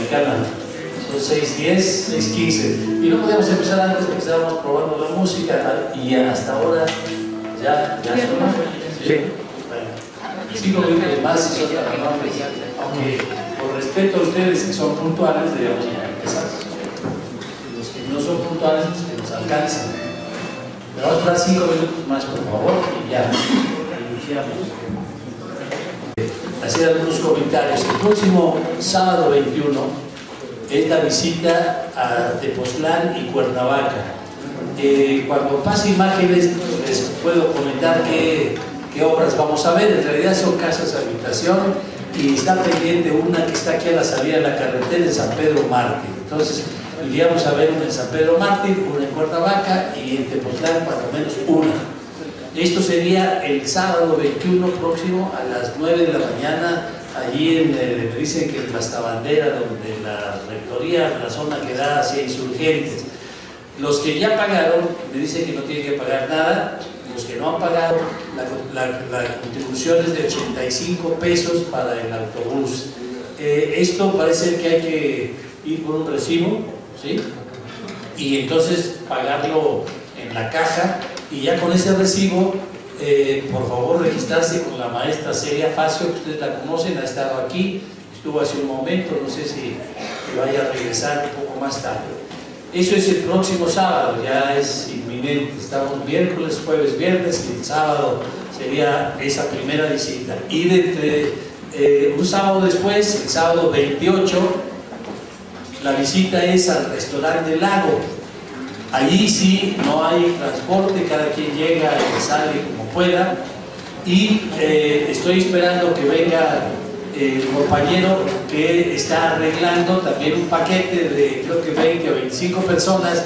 Panamericana. Son 6:10, 6:15. Y no podíamos empezar antes porque estábamos probando la música y hasta ahora ya sonó. Sí. Bueno, 5 minutos más y son las 9. Aunque por respeto a ustedes que son puntuales, debemos empezar. Los que no son puntuales, pues que nos alcanzan. Pero vamos a dar 5 minutos más, por favor, y ya iniciamos. Hacer algunos comentarios. El próximo sábado 21 es la visita a Tepoztlán y Cuernavaca. Cuando pase imágenes les puedo comentar qué obras vamos a ver. En realidad son casas de habitación y está pendiente una que está aquí a la salida de la carretera en San Pedro Mártir. Entonces iríamos a ver una en San Pedro Mártir, una en Cuernavaca y en Tepoztlán cuando menos una. Esto sería el sábado 21 próximo a las 9 de la mañana, allí me dicen que en la Tabandera, donde la rectoría, la zona que da hacia Insurgentes. Los que ya pagaron, me dicen que no tienen que pagar nada. Los que no han pagado, la contribución es de 85 pesos para el autobús. Esto parece que hay que ir por un recibo, ¿sí? Y entonces pagarlo en la caja. Y ya con ese recibo, por favor, registrarse con la maestra Celia Facio, que ustedes la conocen, ha estado aquí, estuvo hace un momento, no sé si vaya a regresar un poco más tarde. Eso es el próximo sábado, ya es inminente, estamos miércoles, jueves, viernes, y el sábado sería esa primera visita. Y un sábado después, el sábado 28, la visita es al restaurante del Lago. Allí sí no hay transporte, cada quien llega y sale como pueda. Y estoy esperando que venga el compañero que está arreglando también un paquete de creo que 20 o 25 personas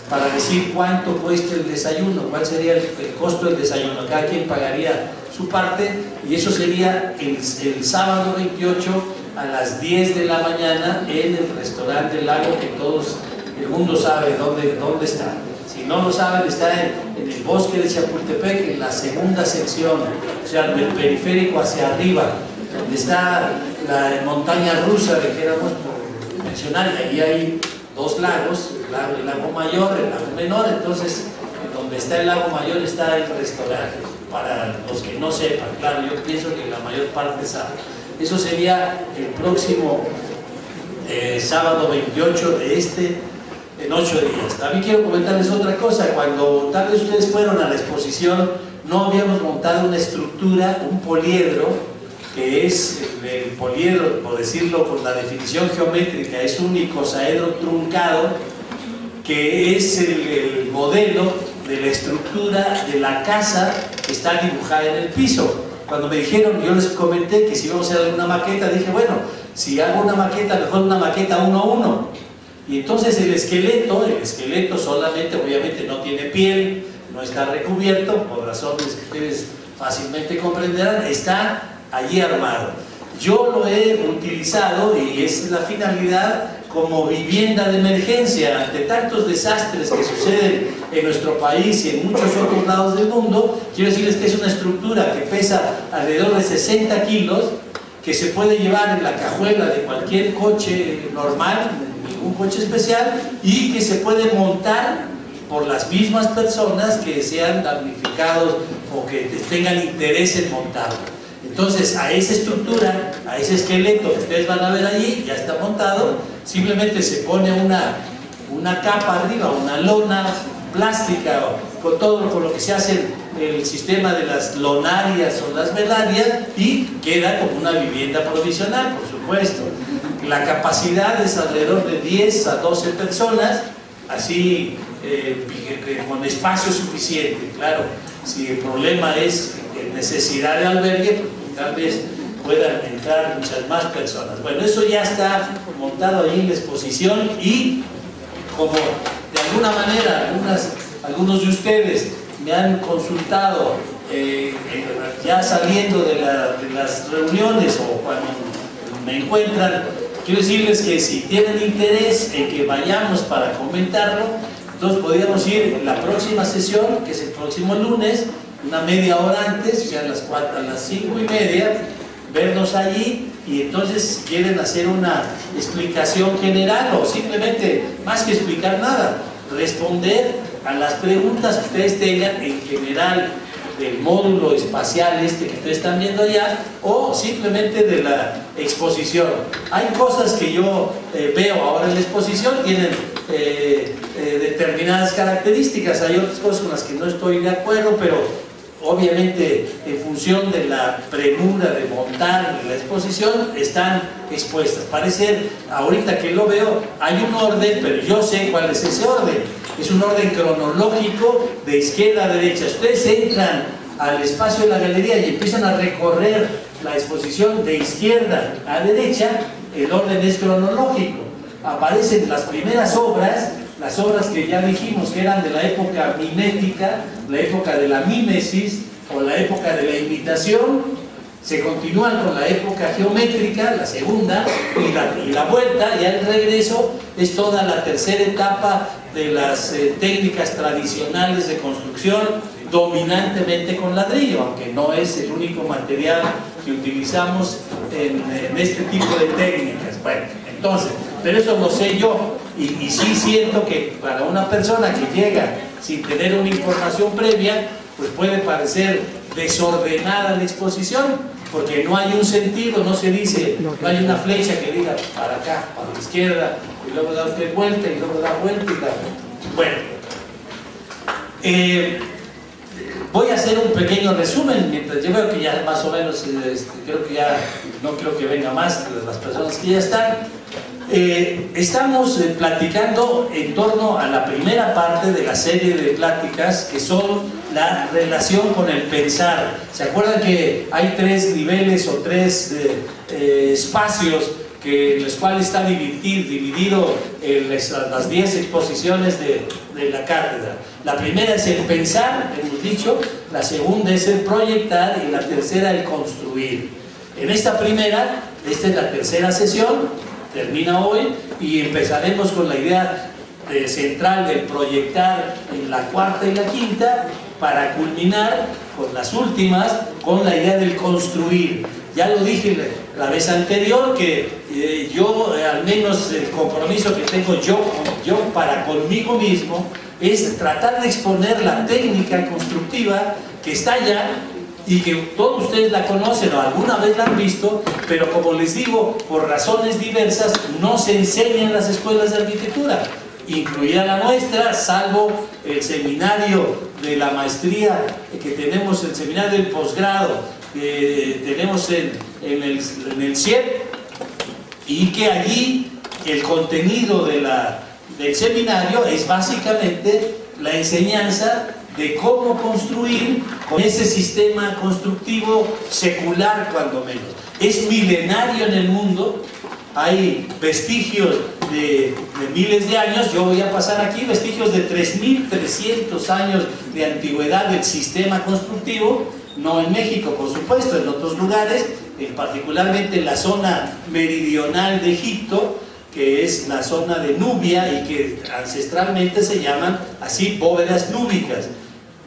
para decir cuánto cuesta el desayuno, cuál sería el costo del desayuno. Cada quien pagaría su parte y eso sería el sábado 28 a las 10 de la mañana en el restaurante del Lago, que todos el mundo sabe dónde está. Si no lo saben, está en el bosque de Chapultepec, en la segunda sección, o sea, del periférico hacia arriba, donde está la montaña rusa, dijéramos, por mencionar, y ahí hay dos lagos, el lago mayor, el lago menor. Entonces, donde está el lago mayor está el restaurante, para los que no sepan. Claro, yo pienso que la mayor parte sabe. Eso sería el próximo sábado 28 en 8 días. También quiero comentarles otra cosa. Cuando tal vez ustedes fueron a la exposición, no habíamos montado una estructura, un poliedro, que es el poliedro, por decirlo con la definición geométrica, es un icosaedro truncado, que es el modelo de la estructura de la casa que está dibujada en el piso. Cuando me dijeron, yo les comenté que si íbamos a hacer alguna maqueta, dije, bueno, si hago una maqueta, mejor una maqueta 1 a 1. Y entonces el esqueleto solamente, obviamente no tiene piel, no está recubierto, por razones que ustedes fácilmente comprenderán, está allí armado. Yo lo he utilizado y es la finalidad como vivienda de emergencia ante tantos desastres que suceden en nuestro país y en muchos otros lados del mundo. Quiero decirles que es una estructura que pesa alrededor de 60 kilos, que se puede llevar en la cajuela de cualquier coche normal, ningún coche especial, y que se puede montar por las mismas personas que sean damnificados o que tengan interés en montarlo. Entonces, a esa estructura, a ese esqueleto que ustedes van a ver allí, ya está montado, simplemente se pone una capa arriba, una lona plástica, con todo con lo que se hace el sistema de las lonarias o las velarias, y queda como una vivienda provisional, por supuesto. La capacidad es alrededor de 10 a 12 personas, así con espacio suficiente. Claro, si el problema es necesidad de albergue, pues tal vez puedan entrar muchas más personas. Bueno, eso ya está montado ahí en la exposición, y como de alguna manera algunos de ustedes me han consultado ya saliendo de las reuniones o cuando me encuentran, quiero decirles que si tienen interés en que vayamos para comentarlo, entonces podríamos ir en la próxima sesión, que es el próximo lunes, una media hora antes, o sea a las 5:30, vernos allí y entonces quieren hacer una explicación general o simplemente, más que explicar nada, responder a las preguntas que ustedes tengan en general del módulo espacial que ustedes están viendo allá, o simplemente de la exposición. Hay cosas que yo veo ahora en la exposición, tienen determinadas características, hay otras cosas con las que no estoy de acuerdo, pero obviamente en función de la premura de montar la exposición están expuestas. Parece, ahorita que lo veo, hay un orden, pero yo sé cuál es ese orden. Es un orden cronológico de izquierda a derecha. Ustedes entran al espacio de la galería y empiezan a recorrer la exposición de izquierda a derecha, el orden es cronológico. Aparecen las primeras obras, las obras que ya dijimos que eran de la época mimética, la época de la mímesis o la época de la imitación. Se continúan con la época geométrica, la segunda, y la vuelta, ya el regreso, es toda la tercera etapa de las técnicas tradicionales de construcción, dominantemente con ladrillo, aunque no es el único material que utilizamos en este tipo de técnicas. Bueno, entonces, pero eso lo sé yo, y sí siento que para una persona que llega sin tener una información previa, pues puede parecer desordenada la exposición, porque no hay un sentido, no se dice, no hay una flecha que diga para acá, para la izquierda, y luego da usted vuelta, y luego da vuelta, y da vuelta. Bueno, voy a hacer un pequeño resumen, mientras yo veo que ya más o menos, creo que ya, no creo que venga más de las personas que ya están. Estamos platicando en torno a la primera parte de la serie de pláticas, que son la relación con el pensar. ¿Se acuerdan que hay tres niveles o tres espacios en los cuales está dividido las 10 exposiciones de la cátedra? La primera es el pensar, hemos dicho, la segunda es el proyectar y la tercera el construir. En esta primera, esta es la tercera sesión, termina hoy, y empezaremos con la idea central del proyectar en la cuarta y la quinta, para culminar con las últimas, con la idea del construir. Ya lo dije la vez anterior, que yo, al menos el compromiso que tengo yo para conmigo mismo, es tratar de exponer la técnica constructiva que está allá, y que todos ustedes la conocen o alguna vez la han visto, pero como les digo, por razones diversas no se enseña en las escuelas de arquitectura, incluida la nuestra, salvo el seminario de la maestría que tenemos, el seminario del posgrado que tenemos en el CIEP, y que allí el contenido del seminario es básicamente la enseñanza de cómo construir con ese sistema constructivo secular, cuando menos. Es milenario en el mundo, hay vestigios de miles de años. Yo voy a pasar aquí vestigios de 3.300 años de antigüedad del sistema constructivo, no en México, por supuesto, en otros lugares, particularmente en la zona meridional de Egipto, que es la zona de Nubia, y que ancestralmente se llaman así bóvedas núbicas,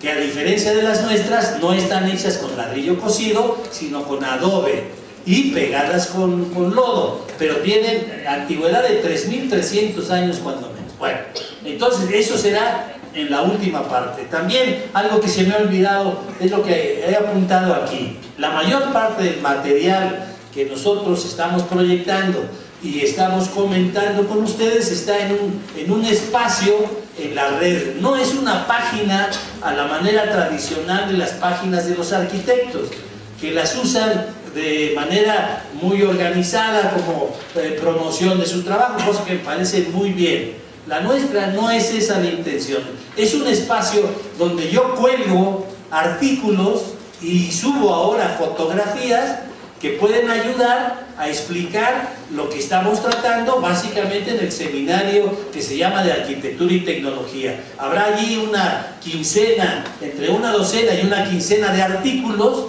que a diferencia de las nuestras no están hechas con ladrillo cocido, sino con adobe y pegadas con lodo, pero tienen antigüedad de 3.300 años cuando menos. Bueno, entonces eso será en la última parte. También algo que se me ha olvidado es lo que he apuntado aquí. La mayor parte del material que nosotros estamos proyectando y estamos comentando con ustedes está en un espacio en la red. No es una página a la manera tradicional de las páginas de los arquitectos, que las usan de manera muy organizada como promoción de su trabajo, cosa que me parece muy bien. La nuestra no es esa la intención. Es un espacio donde yo cuelgo artículos y subo ahora fotografías que pueden ayudar a explicar lo que estamos tratando básicamente en el seminario que se llama de Arquitectura y Tecnología. Habrá allí una quincena, entre una docena y una quincena de artículos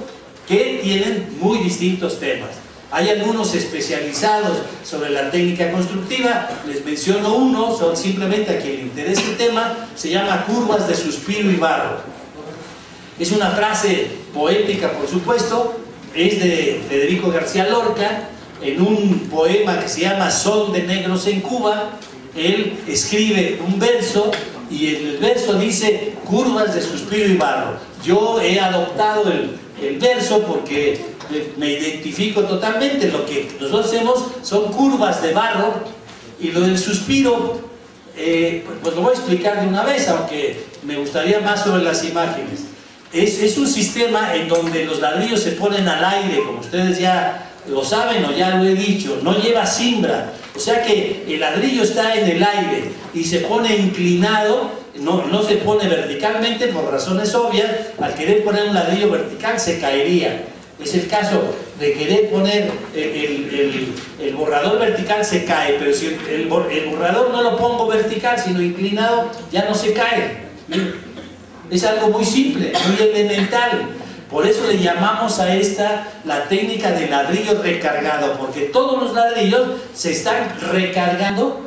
que tienen muy distintos temas. Hay algunos especializados sobre la técnica constructiva, les menciono uno, son simplemente a quien le interese el tema, se llama Curvas de Suspiro y Barro. Es una frase poética, por supuesto, es de Federico García Lorca, en un poema que se llama Son de Negros en Cuba, él escribe un verso y en el verso dice curvas de suspiro y barro. Yo he adoptado el verso porque me identifico totalmente. Lo que nosotros hacemos son curvas de barro, y lo del suspiro pues lo voy a explicar de una vez, aunque me gustaría más sobre las imágenes. Es un sistema en donde los ladrillos se ponen al aire, como ustedes ya lo saben o ya lo he dicho, no lleva cimbra, o sea que el ladrillo está en el aire y se pone inclinado, no se pone verticalmente por razones obvias. Al querer poner un ladrillo vertical se caería. Es el caso de querer poner el borrador vertical, se cae, pero si el borrador no lo pongo vertical sino inclinado, ya no se cae. Es algo muy simple, muy elemental. Por eso le llamamos a esta la técnica de ladrillo recargado, porque todos los ladrillos se están recargando,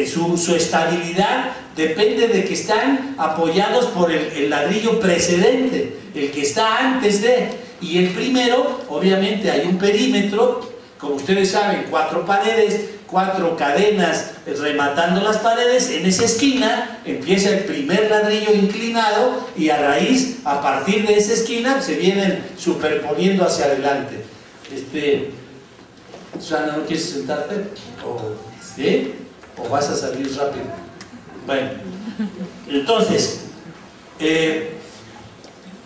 su estabilidad depende de que están apoyados por el ladrillo precedente, el que está antes de, y el primero, obviamente hay un perímetro, como ustedes saben, 4 paredes, 4 cadenas rematando las paredes. En esa esquina empieza el primer ladrillo inclinado y a raíz, a partir de esa esquina, se vienen superponiendo hacia adelante. Susana, ¿no quieres sentarte? ¿Sí? ¿O vas a salir rápido? Bueno, entonces,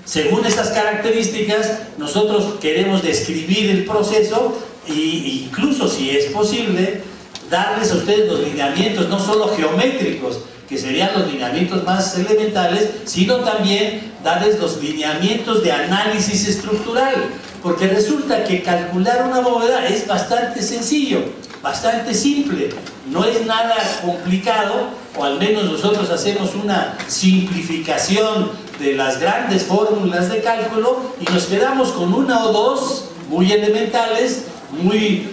según estas características, nosotros queremos describir el proceso e incluso, si es posible, darles a ustedes los lineamientos, no solo geométricos, que serían los lineamientos más elementales, sino también darles los lineamientos de análisis estructural, porque resulta que calcular una bóveda es bastante sencillo, bastante simple, no es nada complicado, o al menos nosotros hacemos una simplificación de las grandes fórmulas de cálculo y nos quedamos con una o dos muy elementales, muy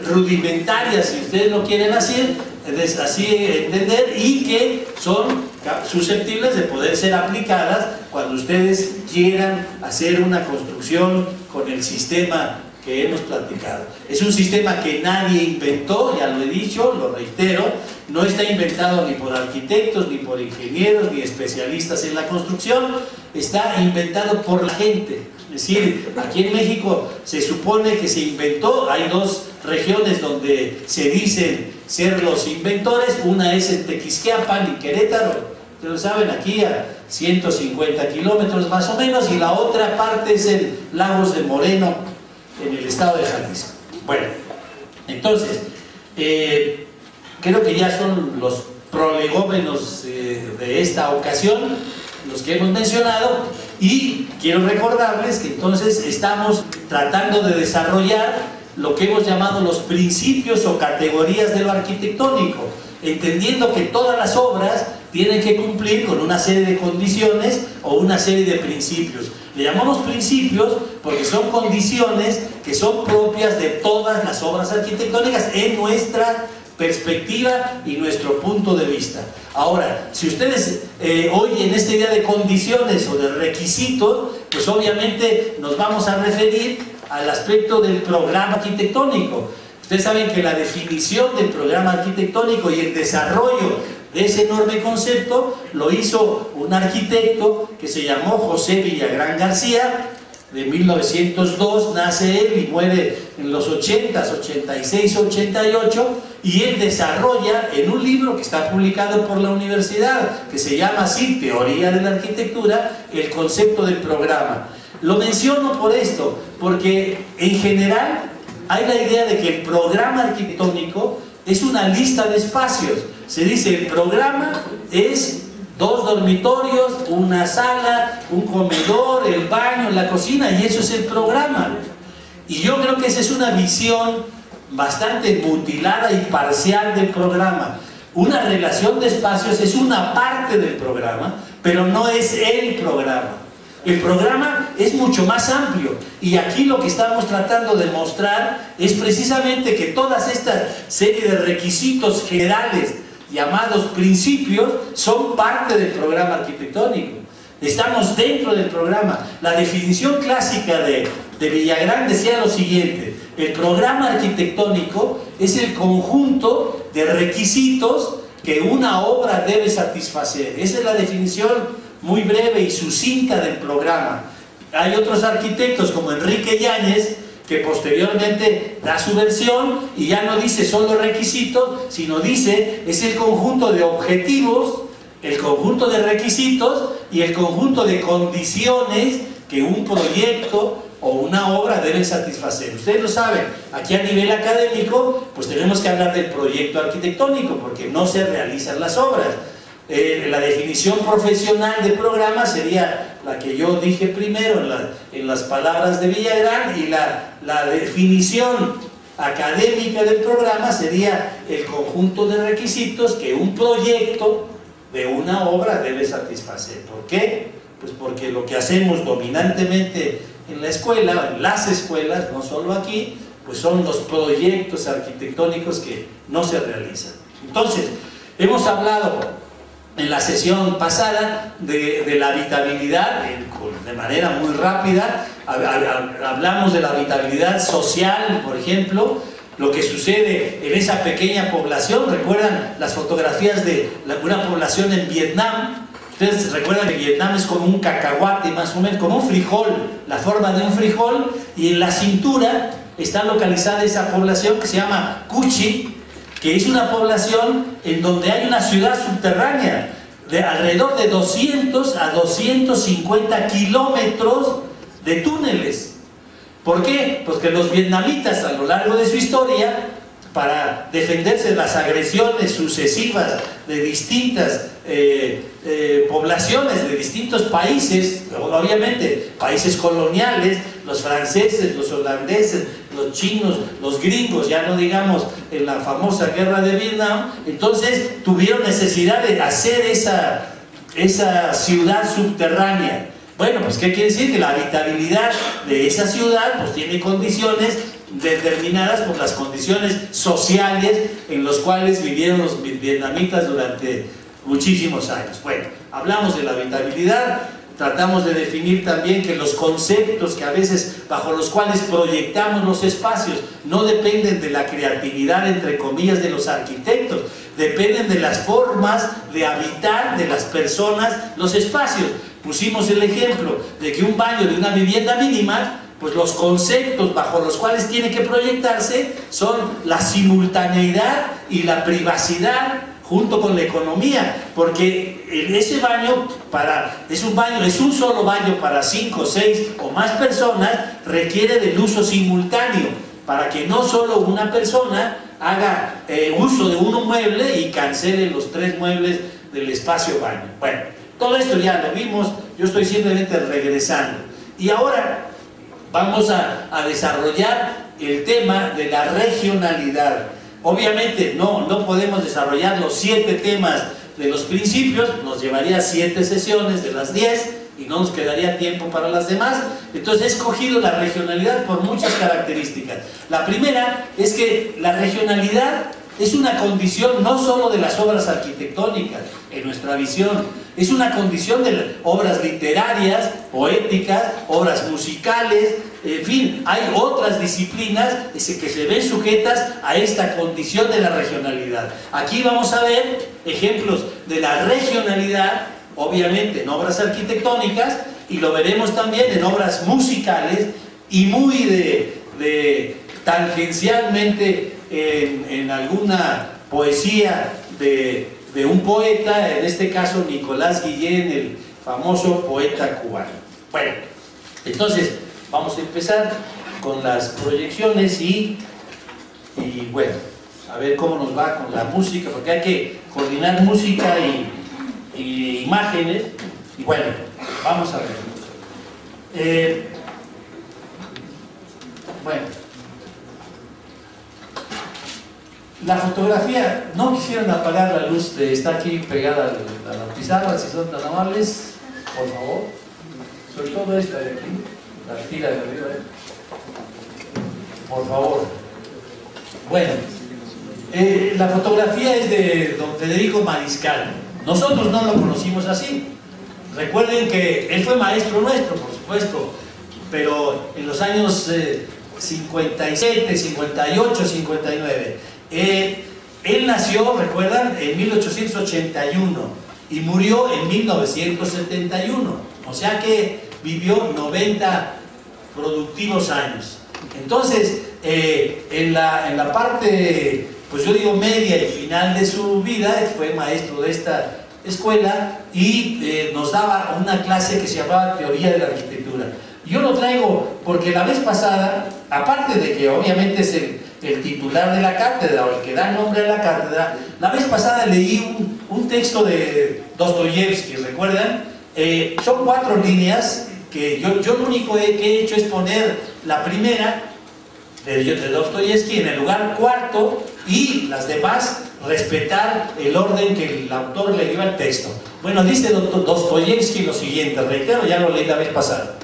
rudimentarias, si ustedes lo quieren así entender, y que son susceptibles de poder ser aplicadas cuando ustedes quieran hacer una construcción con el sistema que hemos platicado. Es un sistema que nadie inventó, ya lo he dicho, lo reitero, no está inventado ni por arquitectos, ni por ingenieros, ni especialistas en la construcción, está inventado por la gente. Es decir, aquí en México se supone que se inventó, hay 2 regiones donde se dicen ser los inventores, una es en Tequisquiapan y Querétaro, ustedes lo saben, aquí a 150 kilómetros más o menos, y la otra parte es en Lagos de Moreno, en el estado de Jalisco. Bueno, entonces, creo que ya son los prolegómenos de esta ocasión, los que hemos mencionado, y quiero recordarles que entonces estamos tratando de desarrollar lo que hemos llamado los principios o categorías de lo arquitectónico, entendiendo que todas las obras tienen que cumplir con una serie de condiciones o una serie de principios. Le llamamos principios porque son condiciones que son propias de todas las obras arquitectónicas en nuestra perspectiva y nuestro punto de vista. Ahora, si ustedes oyen este día de condiciones o de requisitos, pues obviamente nos vamos a referir al aspecto del programa arquitectónico. Ustedes saben que la definición del programa arquitectónico y el desarrollo de ese enorme concepto lo hizo un arquitecto que se llamó José Villagrán García. De 1902 nace él y muere en los 80s, 86, 88, y él desarrolla en un libro que está publicado por la universidad, que se llama así, Teoría de la Arquitectura, el concepto del programa. Lo menciono por esto, porque en general hay la idea de que el programa arquitectónico es una lista de espacios. Se dice el programa es 2 dormitorios, una sala, un comedor, el baño, la cocina, y eso es el programa. Y yo creo que esa es una visión bastante mutilada y parcial del programa. Una relación de espacios es una parte del programa, pero no es el programa. El programa es mucho más amplio, y aquí lo que estamos tratando de mostrar es precisamente que todas estas serie de requisitos generales llamados principios son parte del programa arquitectónico. Estamos dentro del programa. La definición clásica de Villagrán decía lo siguiente: el programa arquitectónico es el conjunto de requisitos que una obra debe satisfacer. Esa es la definición muy breve y sucinta del programa. Hay otros arquitectos como Enrique Yáñez, que posteriormente da su versión y ya no dice solo requisitos, sino dice es el conjunto de objetivos, el conjunto de requisitos y el conjunto de condiciones que un proyecto o una obra debe satisfacer. Ustedes lo saben, aquí a nivel académico pues tenemos que hablar del proyecto arquitectónico porque no se realizan las obras. La definición profesional de programa sería la que yo dije primero en las palabras de Villagrán, y la definición académica del programa sería el conjunto de requisitos que un proyecto de una obra debe satisfacer. ¿Por qué? Pues porque lo que hacemos dominantemente en la escuela, en las escuelas, no solo aquí, pues son los proyectos arquitectónicos que no se realizan. Entonces, hemos hablado en la sesión pasada de la habitabilidad de manera muy rápida. Hablamos de la habitabilidad social, por ejemplo, lo que sucede en esa pequeña población. ¿Recuerdan las fotografías de una población en Vietnam? Ustedes recuerdan que Vietnam es como un cacahuate, más o menos, como un frijol, la forma de un frijol, y en la cintura está localizada esa población que se llama Cu Chi, que es una población en donde hay una ciudad subterránea de alrededor de 200 a 250 kilómetros de túneles. ¿Por qué? Porque los vietnamitas a lo largo de su historia, para defenderse de las agresiones sucesivas de distintas poblaciones de distintos países, obviamente países coloniales, los franceses, los holandeses, los chinos, los gringos, ya no digamos en la famosa guerra de Vietnam, entonces tuvieron necesidad de hacer esa ciudad subterránea. Bueno, pues ¿qué quiere decir? Que la habitabilidad de esa ciudad pues tiene condiciones determinadas por las condiciones sociales en las cuales vivieron los vietnamitas durante muchísimos años. Bueno, hablamos de la habitabilidad, tratamos de definir también que los conceptos que a veces bajo los cuales proyectamos los espacios no dependen de la creatividad, entre comillas, de los arquitectos, dependen de las formas de habitar de las personas los espacios. Pusimos el ejemplo de que un baño de una vivienda mínima, pues los conceptos bajo los cuales tiene que proyectarse son la simultaneidad y la privacidad junto con la economía, porque ese baño es un solo baño para 5, 6 o más personas, requiere del uso simultáneo, para que no solo una persona haga uso de un mueble y cancele los 3 muebles del espacio baño. Bueno, todo esto ya lo vimos, yo estoy simplemente regresando. Y ahora vamos a desarrollar el tema de la regionalidad. Obviamente no podemos desarrollar los 7 temas de los principios, nos llevaría 7 sesiones de las 10 y no nos quedaría tiempo para las demás. Entonces he escogido la regionalidad por muchas características. La primera es que la regionalidad es una condición no solo de las obras arquitectónicas, en nuestra visión, es una condición de obras literarias, poéticas, obras musicales, en fin, hay otras disciplinas que se ven sujetas a esta condición de la regionalidad. Aquí vamos a ver ejemplos de la regionalidad, obviamente en obras arquitectónicas, y lo veremos también en obras musicales y muy tangencialmente en alguna poesía de un poeta, en este caso Nicolás Guillén, el famoso poeta cubano. Bueno, entonces vamos a empezar con las proyecciones y bueno, a ver cómo nos va con la música, porque hay que coordinar música y imágenes. Y bueno, vamos a ver. Bueno, la fotografía, no quisieron apagar la luz, está aquí pegada a la pizarra, si son tan amables, por favor. Sobre todo esta de aquí, la tira de arriba, por favor. Bueno, la fotografía es de don Federico Mariscal. Nosotros no lo conocimos así, Recuerden que él fue maestro nuestro, por supuesto, pero en los años 57, 58, 59. Él nació, recuerdan, en 1881 y murió en 1971. O sea que vivió 90 productivos años. Entonces, en la parte, pues yo digo media y final de su vida, fue maestro de esta escuela y nos daba una clase que se llamaba Teoría de la Arquitectura. Yo lo traigo porque la vez pasada, aparte de que obviamente es el titular de la cátedra o el que da nombre a la cátedra, la vez pasada leí un texto de Dostoyevsky, ¿recuerdan? Son 4 líneas que yo lo único que he hecho es poner la primera de Dostoyevsky en el lugar cuarto y las demás respetar el orden que el autor le dio al texto. Bueno, dice Dostoyevsky lo siguiente, reitero, ya lo leí la vez pasada.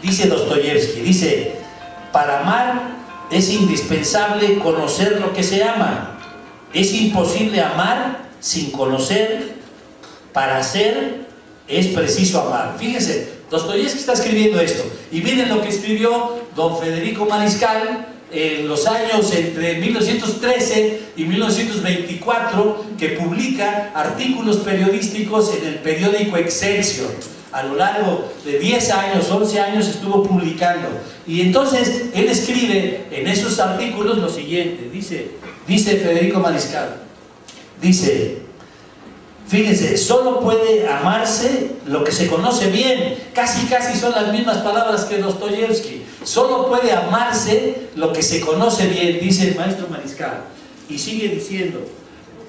Dice Dostoyevsky, dice: para amar es indispensable conocer lo que se ama. Es imposible amar sin conocer. Para ser es preciso amar. Fíjense, Dostoyevsky está escribiendo esto. Y miren lo que escribió don Federico Mariscal en los años entre 1913 y 1924, que publica artículos periodísticos en el periódico Excelsior. A lo largo de 10 años, 11 años estuvo publicando. Y entonces él escribe en esos artículos lo siguiente. Dice Federico Mariscal, dice: fíjense, solo puede amarse lo que se conoce bien. Casi son las mismas palabras que Dostoyevsky. Solo puede amarse lo que se conoce bien, dice el maestro Mariscal. Y sigue diciendo,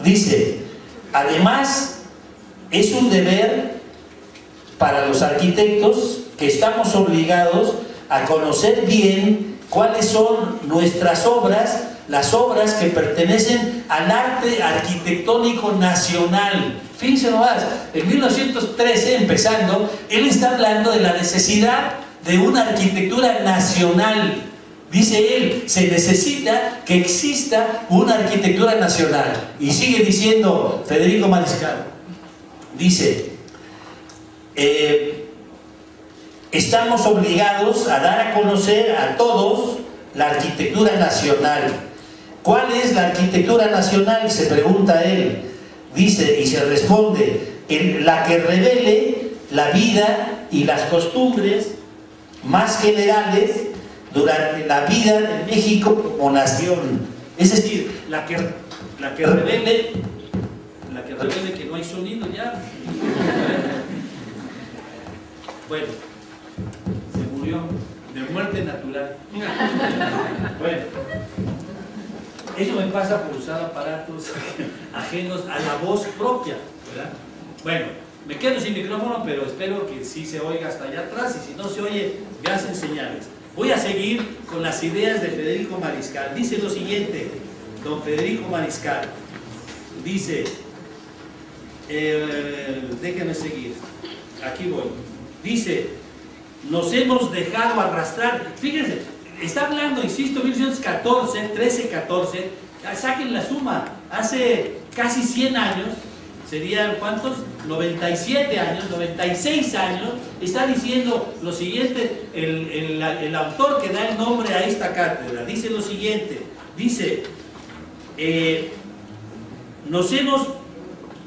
dice: además es un deber para los arquitectos que estamos obligados a conocer bien cuáles son nuestras obras, las obras que pertenecen al arte arquitectónico nacional. Fíjense nomás, en 1913, empezando, él está hablando de la necesidad de una arquitectura nacional. Dice él, se necesita que exista una arquitectura nacional. Y sigue diciendo Federico Mariscal, dice: estamos obligados a dar a conocer a todos la arquitectura nacional. ¿Cuál es la arquitectura nacional?, se pregunta él. Dice, y se responde: la que revele la vida y las costumbres más generales durante la vida de México como nación. Es decir, la que revele que no hay sonido ya. Bueno, se murió de muerte natural. Bueno, eso me pasa por usar aparatos ajenos a la voz propia, ¿verdad? Bueno, me quedo sin micrófono, pero espero que sí se oiga hasta allá atrás, y si no se oye, me hacen señales. Voy a seguir con las ideas de Federico Mariscal. Dice lo siguiente, don Federico Mariscal. Dice, déjenme seguir, aquí voy. Dice, nos hemos dejado arrastrar. Fíjense, está hablando, insisto, 1914, 13, 14, saquen la suma, hace casi 100 años, serían ¿cuántos? 97 años, 96 años, está diciendo lo siguiente, el autor que da el nombre a esta cátedra, dice lo siguiente, dice, nos hemos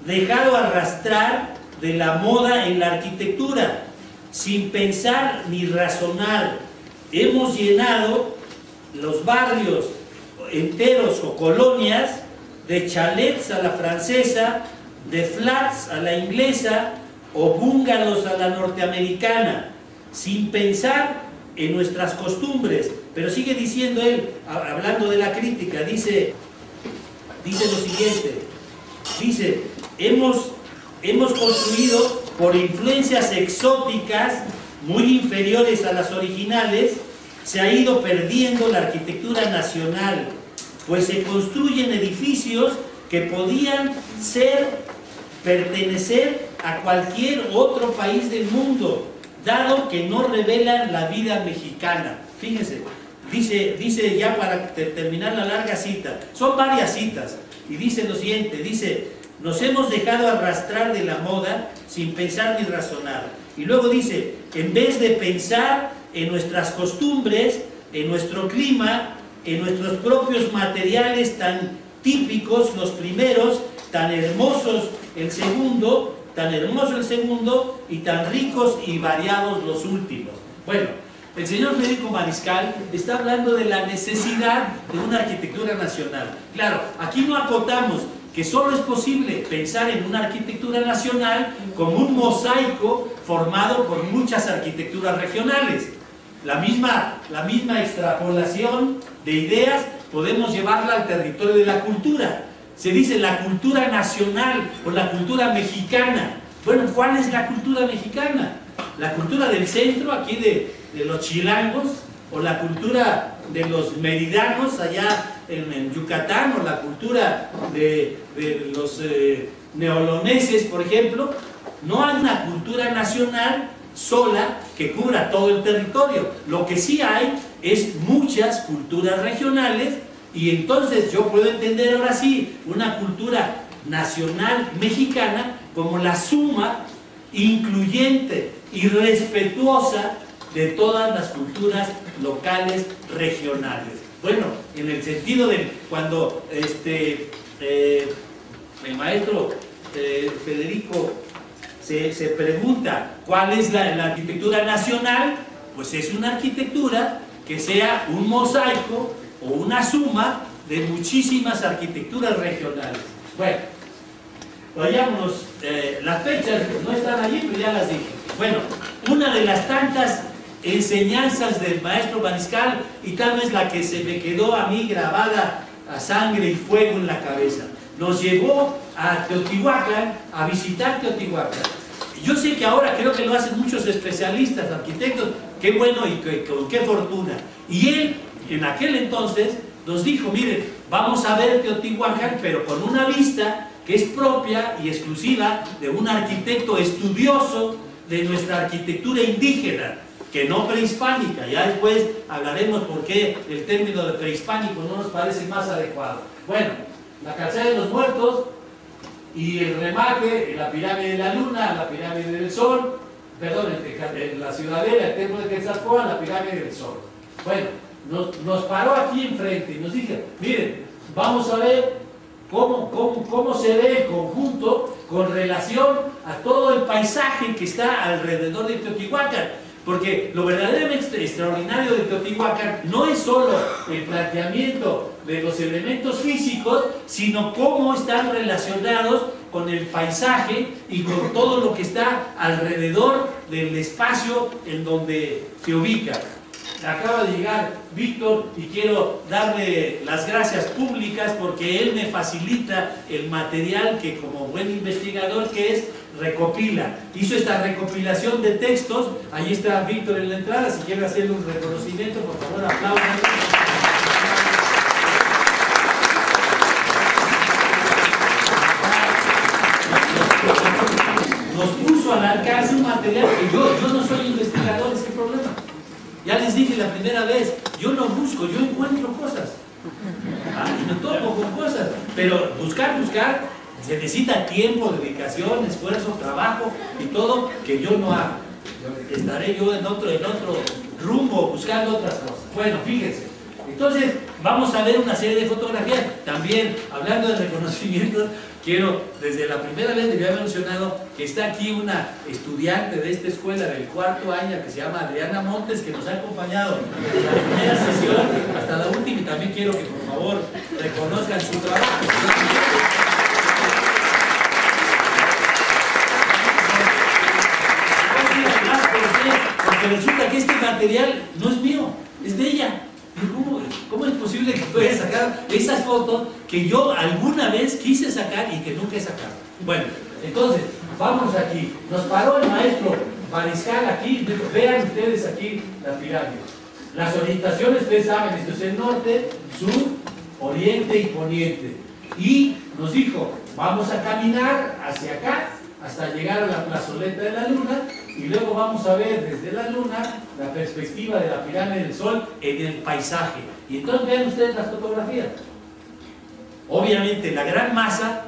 dejado arrastrar de la moda en la arquitectura, sin pensar ni razonar. Hemos llenado los barrios enteros o colonias de chalets a la francesa, de flats a la inglesa o bungalows a la norteamericana, sin pensar en nuestras costumbres. Pero sigue diciendo él, hablando de la crítica, dice lo siguiente, dice, hemos construido por influencias exóticas muy inferiores a las originales, se ha ido perdiendo la arquitectura nacional, pues se construyen edificios que podían pertenecer a cualquier otro país del mundo, dado que no revelan la vida mexicana. Fíjense, dice ya para terminar la larga cita, son varias citas, y dice lo siguiente, dice, nos hemos dejado arrastrar de la moda sin pensar ni razonar. Y luego dice, en vez de pensar en nuestras costumbres, en nuestro clima, en nuestros propios materiales tan típicos, los primeros, tan hermosos el segundo, tan hermoso el segundo y tan ricos y variados los últimos. Bueno, el señor Federico Mariscal está hablando de la necesidad de una arquitectura nacional. Claro, aquí no acotamos que solo es posible pensar en una arquitectura nacional como un mosaico formado por muchas arquitecturas regionales. La misma extrapolación de ideas podemos llevarla al territorio de la cultura. Se dice la cultura nacional o la cultura mexicana. Bueno, ¿cuál es la cultura mexicana? La cultura del centro, aquí de los chilangos, o la cultura de los meridanos allá en Yucatán, o la cultura de los neoloneses, por ejemplo. No hay una cultura nacional sola que cubra todo el territorio. Lo que sí hay es muchas culturas regionales, y entonces yo puedo entender ahora sí una cultura nacional mexicana como la suma incluyente y respetuosa de todas las culturas locales regionales. Bueno, en el sentido de cuando el maestro Federico se pregunta cuál es la arquitectura nacional, pues es una arquitectura que sea un mosaico o una suma de muchísimas arquitecturas regionales. Bueno, vayámonos, las fechas no están allí, pero ya las dije. Bueno, una de las tantas enseñanzas del maestro Mariscal, y tal vez la que se me quedó a mí grabada a sangre y fuego en la cabeza, nos llevó a Teotihuacán, a visitar Teotihuacán. Yo sé que ahora creo que lo hacen muchos especialistas, arquitectos, qué bueno y con qué fortuna. Y él, en aquel entonces, nos dijo, miren, vamos a ver Teotihuacán, pero con una vista que es propia y exclusiva de un arquitecto estudioso de nuestra arquitectura indígena, que no prehispánica. Ya después hablaremos por qué el término de prehispánico no nos parece más adecuado. Bueno, la calzada de los muertos y el remate, la pirámide de la luna, la pirámide del sol, perdón, la ciudadela, el templo de Quetzalcóatl, la pirámide del sol. Bueno, nos paró aquí enfrente y nos dijo, miren, vamos a ver cómo se ve el conjunto con relación a todo el paisaje que está alrededor de Teotihuacán. Porque lo verdaderamente extraordinario de Teotihuacán no es solo el planteamiento de los elementos físicos, sino cómo están relacionados con el paisaje y con todo lo que está alrededor del espacio en donde se ubica. Acaba de llegar Víctor y quiero darle las gracias públicas porque él me facilita el material que, como buen investigador que es, recopila. Hizo esta recopilación de textos. Ahí está Víctor en la entrada. Si quiere hacerle un reconocimiento, por favor, aplaudan. Nos puso al alcance un material que yo no soy investigador, es el problema. Ya les dije la primera vez, yo no busco, yo encuentro cosas. Y me topo con cosas. Pero buscar, se necesita tiempo, dedicación, esfuerzo, trabajo y todo que yo no hago. Estaré yo en otro rumbo buscando otras cosas. Bueno, fíjense. Entonces, vamos a ver una serie de fotografías. También, hablando de reconocimientos, quiero, desde la primera vez les había mencionado que está aquí una estudiante de esta escuela del cuarto año que se llama Adriana Montes, que nos ha acompañado desde la primera sesión hasta la última, y también quiero que por favor reconozcan su trabajo. Porque resulta que este material no es mío, es de ella. ¿Cómo es posible que pueda sacar esas fotos que yo alguna vez quise sacar y que nunca he sacado? Bueno, entonces, vamos aquí. Nos paró el maestro Mariscal aquí. Vean ustedes aquí la pirámide. Las orientaciones, ustedes saben, esto es el norte, sur, oriente y poniente. Y nos dijo, vamos a caminar hacia acá hasta llegar a la plazoleta de la luna, y luego vamos a ver desde la luna la perspectiva de la pirámide del sol en el paisaje. Y entonces vean ustedes las fotografías. Obviamente la gran masa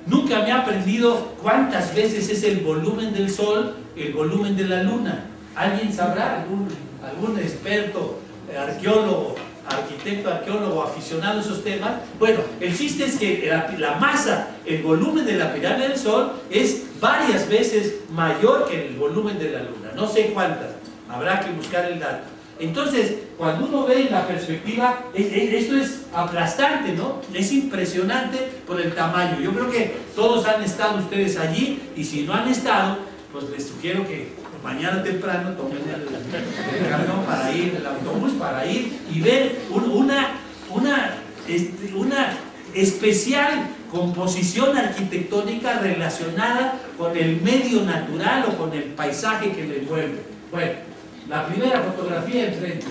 Nunca me he aprendido cuántas veces es el volumen del Sol, el volumen de la Luna. ¿Alguien sabrá? ¿Algún experto, arqueólogo, arquitecto, arqueólogo, aficionado a esos temas? Bueno, el chiste es que la masa, el volumen de la pirámide del Sol es varias veces mayor que el volumen de la Luna. No sé cuántas, habrá que buscar el dato. Entonces, cuando uno ve la perspectiva, esto es aplastante, ¿no? Es impresionante por el tamaño. Yo creo que todos han estado ustedes allí, y si no han estado, pues les sugiero que mañana temprano tomen el camión para ir, el autobús para ir y ver una especial composición arquitectónica relacionada con el medio natural o con el paisaje que le envuelve. Bueno, la primera fotografía enfrente.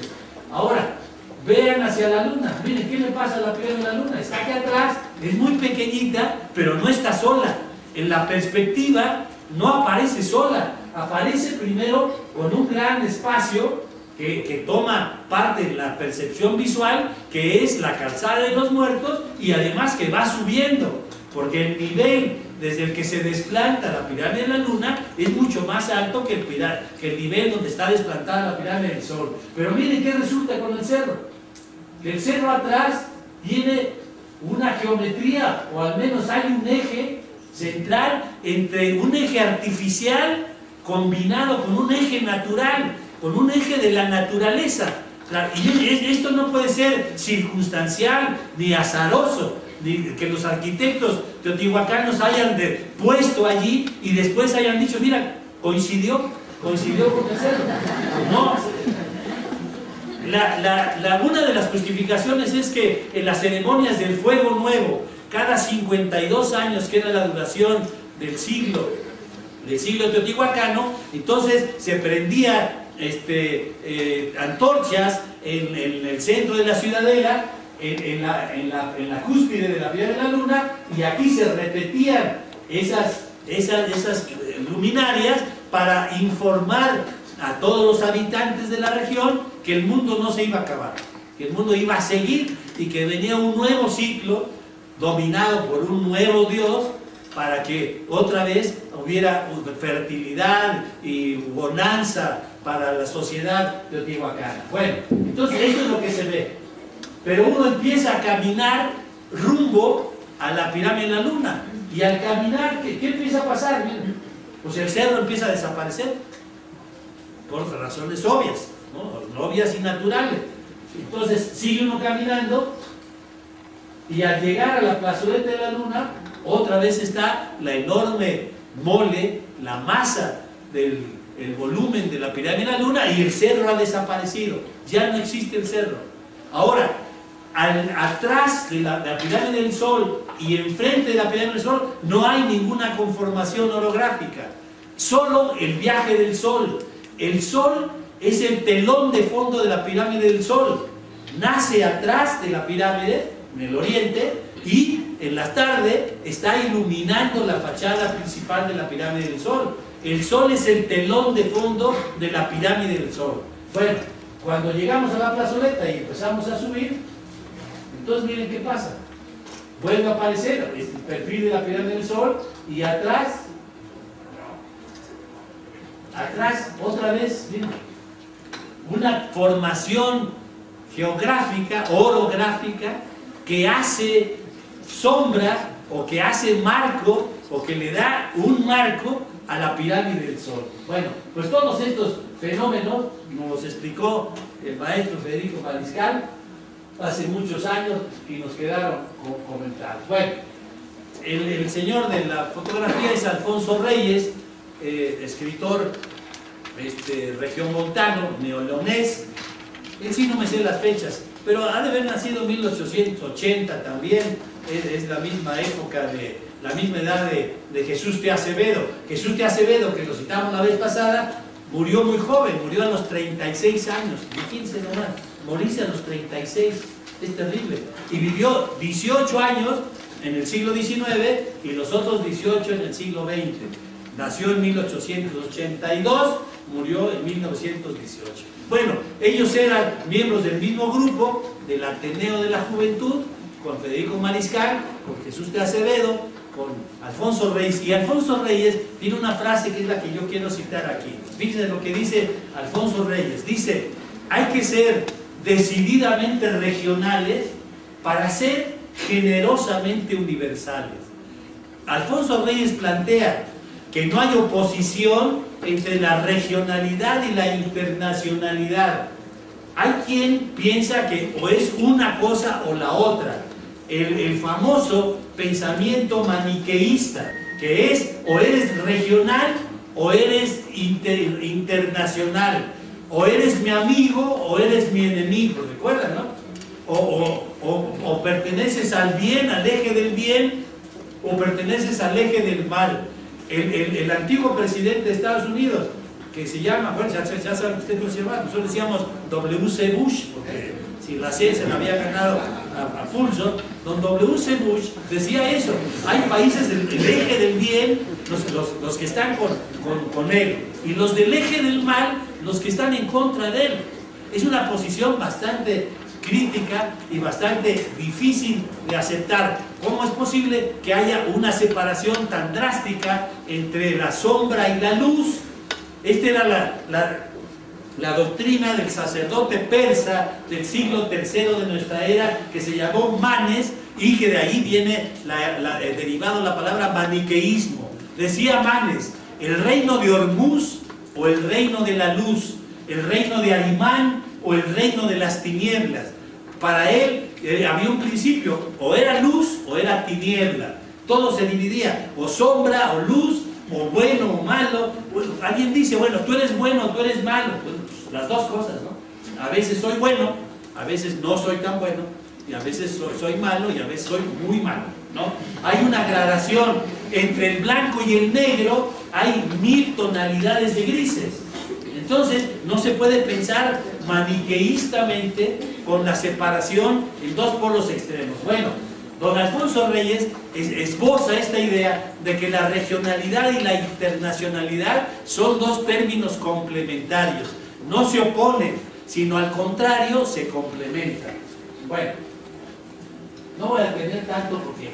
Ahora, vean hacia la Luna. Miren, ¿qué le pasa a la pirámide de la Luna? Está aquí atrás, es muy pequeñita, pero no está sola. En la perspectiva no aparece sola. Aparece primero con un gran espacio que toma parte de la percepción visual, que es la calzada de los muertos, y además que va subiendo, porque el nivel desde el que se desplanta la pirámide de la Luna es mucho más alto que el nivel donde está desplantada la pirámide del Sol. Pero miren qué resulta con el cerro. Que el cerro atrás tiene una geometría, o al menos hay un eje central entre un eje artificial combinado con un eje natural, con un eje de la naturaleza. Y esto no puede ser circunstancial ni azaroso, ni que los arquitectos teotihuacanos hayan puesto allí y después hayan dicho, mira, coincidió con el cerro. No. Una de las justificaciones es que en las ceremonias del fuego nuevo, cada 52 años, que era la duración del siglo teotihuacano, entonces se prendía antorchas en el centro de la ciudadela, en la cúspide de la pirámide de la Luna, y aquí se repetían esas luminarias para informar a todos los habitantes de la región que el mundo no se iba a acabar, que el mundo iba a seguir y que venía un nuevo ciclo dominado por un nuevo Dios, para que otra vez hubiera fertilidad y bonanza para la sociedad teotihuacana. Bueno, entonces esto es lo que se ve. Pero uno empieza a caminar rumbo a la pirámide de la Luna, y al caminar, ¿qué empieza a pasar? Pues el cerro empieza a desaparecer, por razones obvias, ¿no? Obvias y naturales. Entonces sigue uno caminando, y al llegar a la plazoleta de la Luna, otra vez está la enorme mole, la masa del volumen de la pirámide de la Luna, y el cerro ha desaparecido. Ya no existe el cerro. Ahora, atrás de la pirámide del Sol y enfrente de la pirámide del Sol no hay ninguna conformación orográfica, solo el viaje del Sol. El Sol es el telón de fondo de la pirámide del Sol. Nace atrás de la pirámide, en el oriente, y en la tarde está iluminando la fachada principal de la pirámide del Sol. El Sol es el telón de fondo de la pirámide del Sol. Bueno, cuando llegamos a la plazoleta y empezamos a subir, entonces miren qué pasa. Vuelve a aparecer el perfil de la pirámide del Sol, y atrás otra vez, miren, una formación geográfica, orográfica, que hace sombra, o que hace marco, o que le da un marco a la pirámide del Sol. Bueno, pues todos estos fenómenos nos los explicó el maestro Federico Mariscal hace muchos años, y nos quedaron comentados. Bueno, el señor de la fotografía es Alfonso Reyes, escritor regiomontano, neolonés. Él sí no me sé las fechas, pero ha de haber nacido en 1880 también. Es la misma época, la misma edad de Jesús T. Acevedo. Jesús T. Acevedo, que lo citamos la vez pasada, murió muy joven, murió a los 36 años, de 15 nomás, morirse a los 36, es terrible. Y vivió 18 años en el siglo XIX y los otros 18 en el siglo XX. Nació en 1882, murió en 1918. Bueno, ellos eran miembros del mismo grupo, del Ateneo de la Juventud, con Federico Mariscal, con Jesús T. Acevedo, con Alfonso Reyes, y Alfonso Reyes tiene una frase que es la que yo quiero citar aquí. Fíjense lo que dice Alfonso Reyes. Dice: hay que ser decididamente regionales para ser generosamente universales. Alfonso Reyes plantea que no hay oposición entre la regionalidad y la internacionalidad. Hay quien piensa que o es una cosa o la otra. El famoso pensamiento maniqueísta, que es o eres regional o eres internacional, o eres mi amigo o eres mi enemigo, ¿recuerdan, no? O perteneces al bien, al eje del bien, o perteneces al eje del mal. El antiguo presidente de Estados Unidos, que se llama, bueno, ya saben ustedes cómo se llama, nosotros decíamos W.C. Bush, porque si la ciencia la había ganado a pulso, don W.C. Bush decía eso: hay países del eje del bien, los que están con él, y los del eje del mal, los que están en contra de él. Es una posición bastante crítica y bastante difícil de aceptar. ¿Cómo es posible que haya una separación tan drástica entre la sombra y la luz? Esta era la doctrina del sacerdote persa del siglo III de nuestra era, que se llamó Manes, y que de ahí viene derivado la palabra maniqueísmo. Decía Manes: el reino de Hormuz o el reino de la luz, el reino de Arimán o el reino de las tinieblas. Para él había un principio: o era luz o era tiniebla. Todo se dividía, o sombra o luz, o bueno o malo. Bueno, alguien dice: bueno, tú eres bueno, tú eres malo. Bueno, pues, las dos cosas, ¿no? A veces soy bueno, a veces no soy tan bueno, y a veces soy malo, y a veces soy muy malo, ¿no? Hay una gradación entre el blanco y el negro, hay 1000 tonalidades de grises. Entonces no se puede pensar maniqueístamente con la separación en dos polos extremos. Bueno, don Alfonso Reyes esboza esta idea de que la regionalidad y la internacionalidad son dos términos complementarios. No se oponen, sino al contrario, se complementan. Bueno, no voy a tener tanto porque,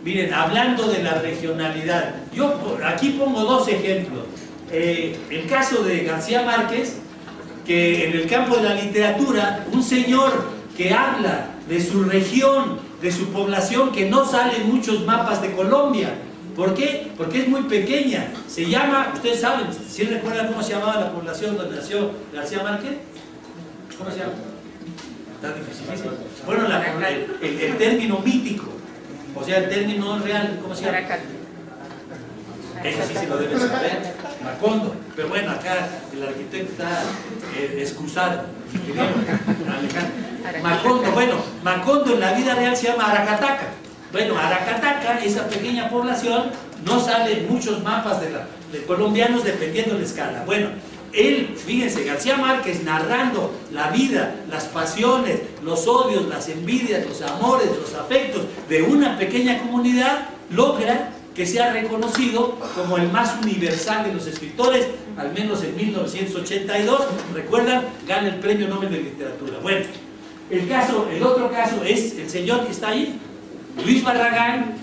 miren, hablando de la regionalidad, yo aquí pongo dos ejemplos. El caso de García Márquez, que en el campo de la literatura, un señor que habla de su región, de su población, que no sale en muchos mapas de Colombia. ¿Por qué? Porque es muy pequeña. Se llama, ustedes saben, ¿sí recuerdan cómo se llamaba la población donde nació García Márquez? ¿Cómo se llama? Está dificilísimo. Bueno, el término mítico, o sea, el término real, ¿cómo se llama? Eso sí se lo deben saber, Macondo. Pero bueno, acá el arquitecto está excusado. Alejandro. Macondo, bueno, Macondo en la vida real se llama Aracataca. Bueno, Aracataca, esa pequeña población, no sale en muchos mapas de colombianos dependiendo de la escala. Bueno, él, fíjense, García Márquez, narrando la vida, las pasiones, los odios, las envidias, los amores, los afectos de una pequeña comunidad, logra que sea reconocido como el más universal de los escritores, al menos en 1982, recuerdan, gana el Premio Nobel de Literatura. Bueno, el otro caso es el señor que está ahí, Luis Barragán,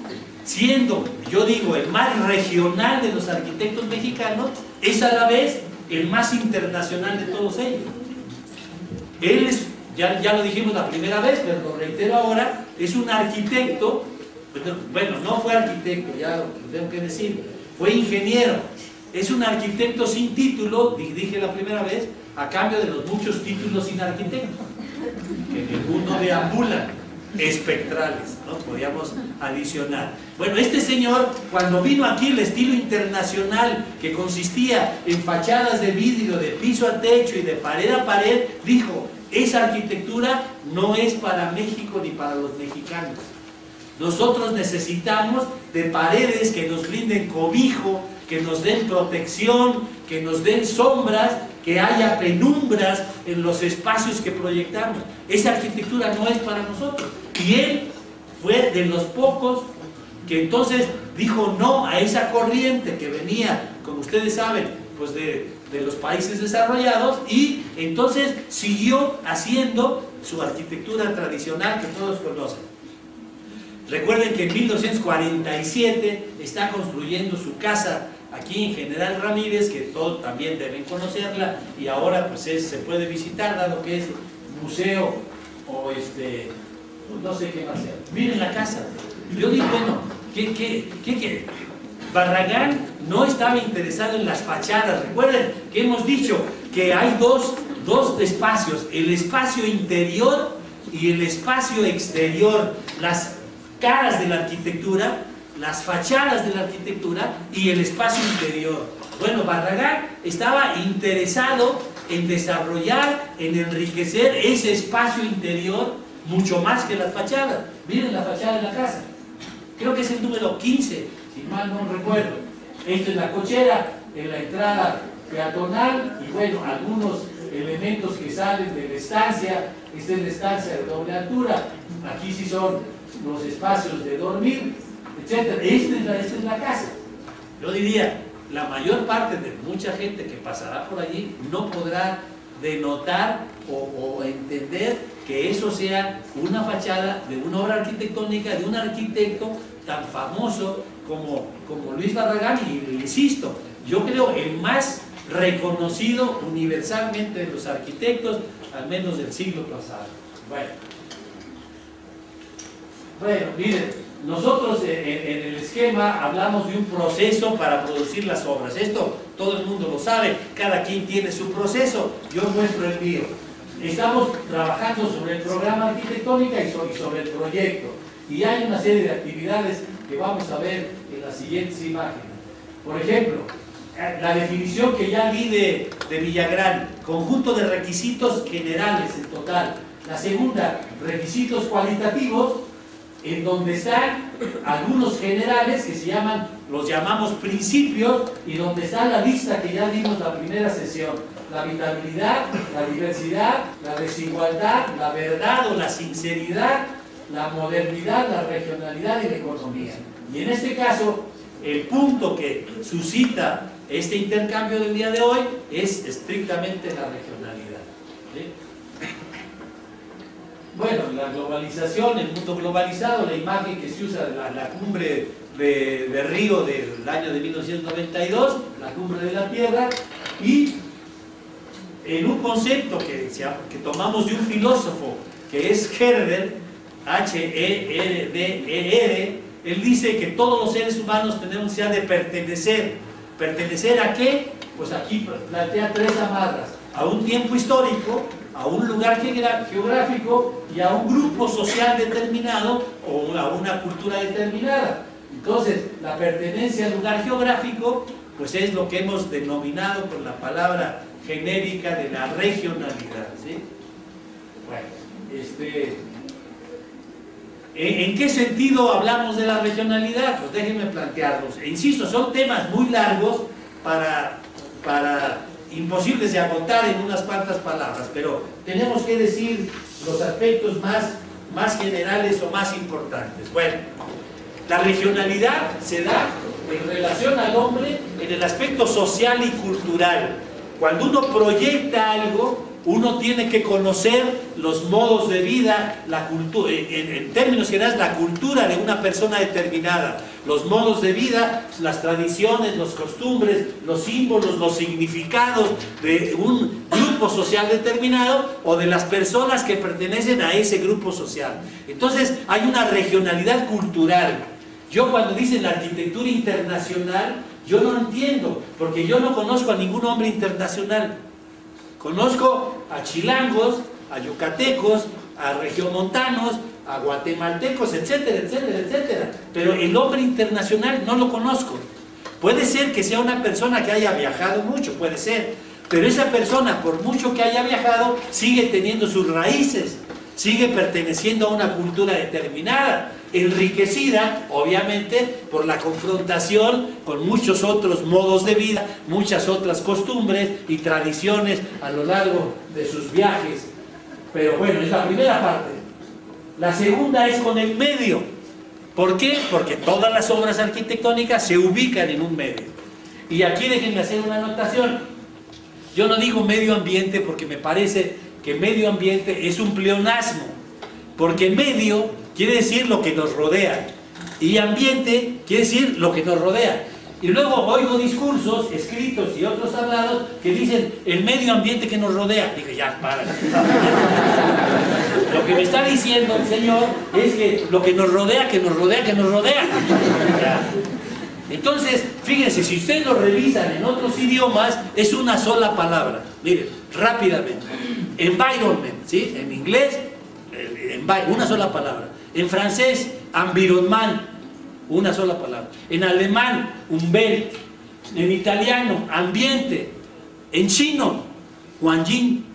siendo, yo digo, el más regional de los arquitectos mexicanos, es a la vez el más internacional de todos ellos. Él es, ya lo dijimos la primera vez, pero lo reitero ahora, es un arquitecto. Bueno, no fue arquitecto, ya lo tengo que decir, fue ingeniero. Es un arquitecto sin título, dije la primera vez, a cambio de los muchos títulos sin arquitecto que en el mundo deambulan, espectrales, ¿no? Podríamos adicionar. Bueno, este señor, cuando vino aquí, el estilo internacional, que consistía en fachadas de vidrio, de piso a techo y de pared a pared, dijo: esa arquitectura no es para México ni para los mexicanos. Nosotros necesitamos de paredes que nos brinden cobijo, que nos den protección, que nos den sombras, que haya penumbras en los espacios que proyectamos. Esa arquitectura no es para nosotros. Y él fue de los pocos que entonces dijo no a esa corriente que venía, como ustedes saben, pues de los países desarrollados, y entonces siguió haciendo su arquitectura tradicional que todos conocen. Recuerden que en 1947 está construyendo su casa aquí en General Ramírez, que todos también deben conocerla, y ahora pues se puede visitar, dado que es museo o no sé qué va a ser. Miren la casa. Yo digo, bueno, ¿qué? Barragán no estaba interesado en las fachadas. Recuerden que hemos dicho que hay dos espacios, el espacio interior y el espacio exterior, las caras de la arquitectura, las fachadas de la arquitectura y el espacio interior. Bueno, Barragán estaba interesado en desarrollar, en enriquecer ese espacio interior mucho más que las fachadas. Miren la fachada de la casa, creo que es el número 15, si mal no recuerdo. Esto es la cochera en la entrada peatonal y bueno, algunos elementos que salen de la estancia. Esta es la estancia de doble altura, aquí sí son los espacios de dormir, etc. Esta es la casa. Yo diría, la mayor parte de mucha gente que pasará por allí no podrá denotar o entender que eso sea una fachada de una obra arquitectónica de un arquitecto tan famoso como Luis Barragán, y insisto, yo creo el más reconocido universalmente de los arquitectos, al menos del siglo pasado. Bueno, miren, nosotros en el esquema hablamos de un proceso para producir las obras. Esto todo el mundo lo sabe, cada quien tiene su proceso, yo muestro el mío. Estamos trabajando sobre el programa arquitectónica y sobre el proyecto. Y hay una serie de actividades que vamos a ver en las siguientes imágenes. Por ejemplo, la definición que ya di de Villagrán, conjunto de requisitos generales en total. La segunda, requisitos cualitativos, en donde están algunos generales que los llamamos principios, y donde está la lista que ya dimos la primera sesión: la habitabilidad, la diversidad, la desigualdad, la verdad o la sinceridad, la modernidad, la regionalidad y la economía. Y en este caso, el punto que suscita este intercambio del día de hoy es estrictamente la regionalidad. ¿Sí? Bueno, la globalización, el mundo globalizado, la imagen que se usa de la cumbre de Río del año de 1992, la cumbre de la Tierra, y en un concepto que tomamos de un filósofo que es Herder, H-E-R-D-E-R, él dice que todos los seres humanos tenemos necesidad de pertenecer. ¿Pertenecer a qué? Pues aquí plantea tres amarras: a un tiempo histórico, a un lugar geográfico y a un grupo social determinado o a una cultura determinada. Entonces, la pertenencia al lugar geográfico, pues es lo que hemos denominado con la palabra genérica de la regionalidad, ¿sí? Bueno, ¿en qué sentido hablamos de la regionalidad? Pues déjenme plantearlos. E insisto, son temas muy largos imposibles de agotar en unas cuantas palabras, pero tenemos que decir los aspectos más generales o más importantes. Bueno, la regionalidad se da en relación al hombre en el aspecto social y cultural. Cuando uno proyecta algo, uno tiene que conocer los modos de vida, la cultura, en términos generales, la cultura de una persona determinada, los modos de vida, las tradiciones, las costumbres, los símbolos, los significados de un grupo social determinado o de las personas que pertenecen a ese grupo social. Entonces, hay una regionalidad cultural. Yo, cuando dicen la arquitectura internacional, yo no entiendo, porque yo no conozco a ningún hombre internacional. Conozco a chilangos, a yucatecos, a regiomontanos, a guatemaltecos, etcétera, etcétera, etcétera. Pero el hombre internacional no lo conozco. Puede ser que sea una persona que haya viajado mucho, puede ser. Pero esa persona, por mucho que haya viajado, sigue teniendo sus raíces, sigue perteneciendo a una cultura determinada, enriquecida, obviamente, por la confrontación con muchos otros modos de vida, muchas otras costumbres y tradiciones a lo largo de sus viajes. Pero bueno, es la primera parte. La segunda es con el medio. ¿Por qué? Porque todas las obras arquitectónicas se ubican en un medio. Y aquí déjenme hacer una anotación. Yo no digo medio ambiente porque me parece que medio ambiente es un pleonasmo. porque medio quiere decir lo que nos rodea y ambiente quiere decir lo que nos rodea. Y luego oigo discursos escritos y otros hablados que dicen el medio ambiente que nos rodea. Dije, ya, para. Lo que me está diciendo el Señor es que lo que nos rodea, que nos rodea, que nos rodea. Ya. Entonces, fíjense, si ustedes lo revisan en otros idiomas, es una sola palabra. Miren, rápidamente. Environment, ¿sí? En inglés, una sola palabra. En francés, environnement, una sola palabra. En alemán, Umwelt. En italiano, ambiente. En chino, Guanyin.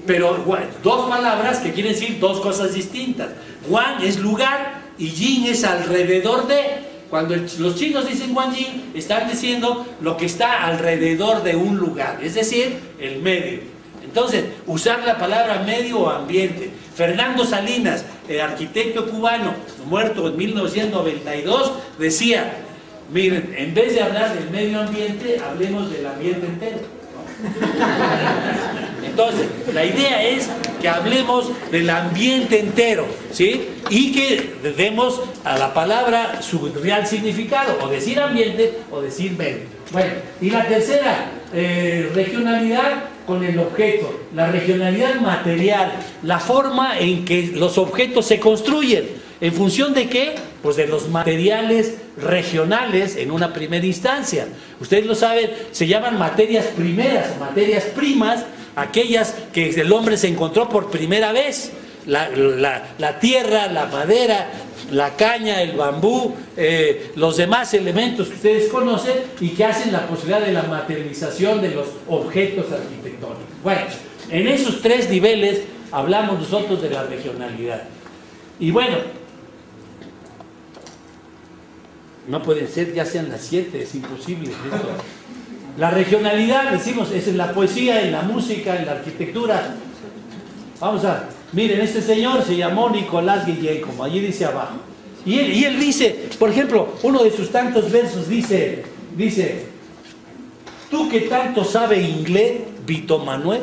Pero dos palabras que quieren decir dos cosas distintas. Guan es lugar y Yin es alrededor de. Cuando los chinos dicen Guanyin, están diciendo lo que está alrededor de un lugar, es decir, el medio. Entonces, usar la palabra medio o ambiente. Fernando Salinas, el arquitecto cubano, muerto en 1992, decía, miren, en vez de hablar del medio ambiente, hablemos del ambiente entero. Entonces, la idea es que hablemos del ambiente entero, ¿sí? Y que demos a la palabra su real significado, o decir ambiente o decir medio. Bueno, y la tercera, regionalidad con el objeto, la regionalidad material, la forma en que los objetos se construyen. ¿En función de qué? Pues de los materiales regionales en una primera instancia. Ustedes lo saben, se llaman materias primeras, materias primas, aquellas que el hombre se encontró por primera vez. La tierra, la madera, la caña, el bambú, los demás elementos que ustedes conocen y que hacen la posibilidad de la materialización de los objetos arquitectónicos. Bueno, en esos tres niveles hablamos nosotros de la regionalidad. Y bueno, no pueden ser, ya sean las 7, es imposible esto. La regionalidad, decimos, es en la poesía, en la música, en la arquitectura. Vamos a, miren, este señor se llamó Nicolás Guillén, como allí dice abajo. Y él dice, por ejemplo, uno de sus tantos versos dice, tú que tanto sabe inglés, Vito Manuel,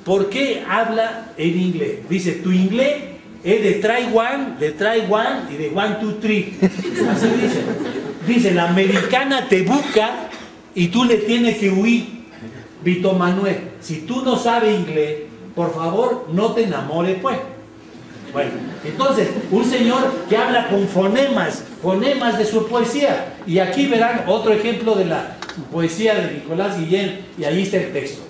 ¿por qué habla en inglés? Dice, tu inglés es de Taiwán y de 1, 2, 3. Así dice. Dice, la americana te busca y tú le tienes que huir. Vito Manuel, si tú no sabes inglés, por favor, no te enamores, pues. Bueno, entonces, un señor que habla con fonemas de su poesía. Y aquí verán otro ejemplo de la poesía de Nicolás Guillén, y ahí está el texto.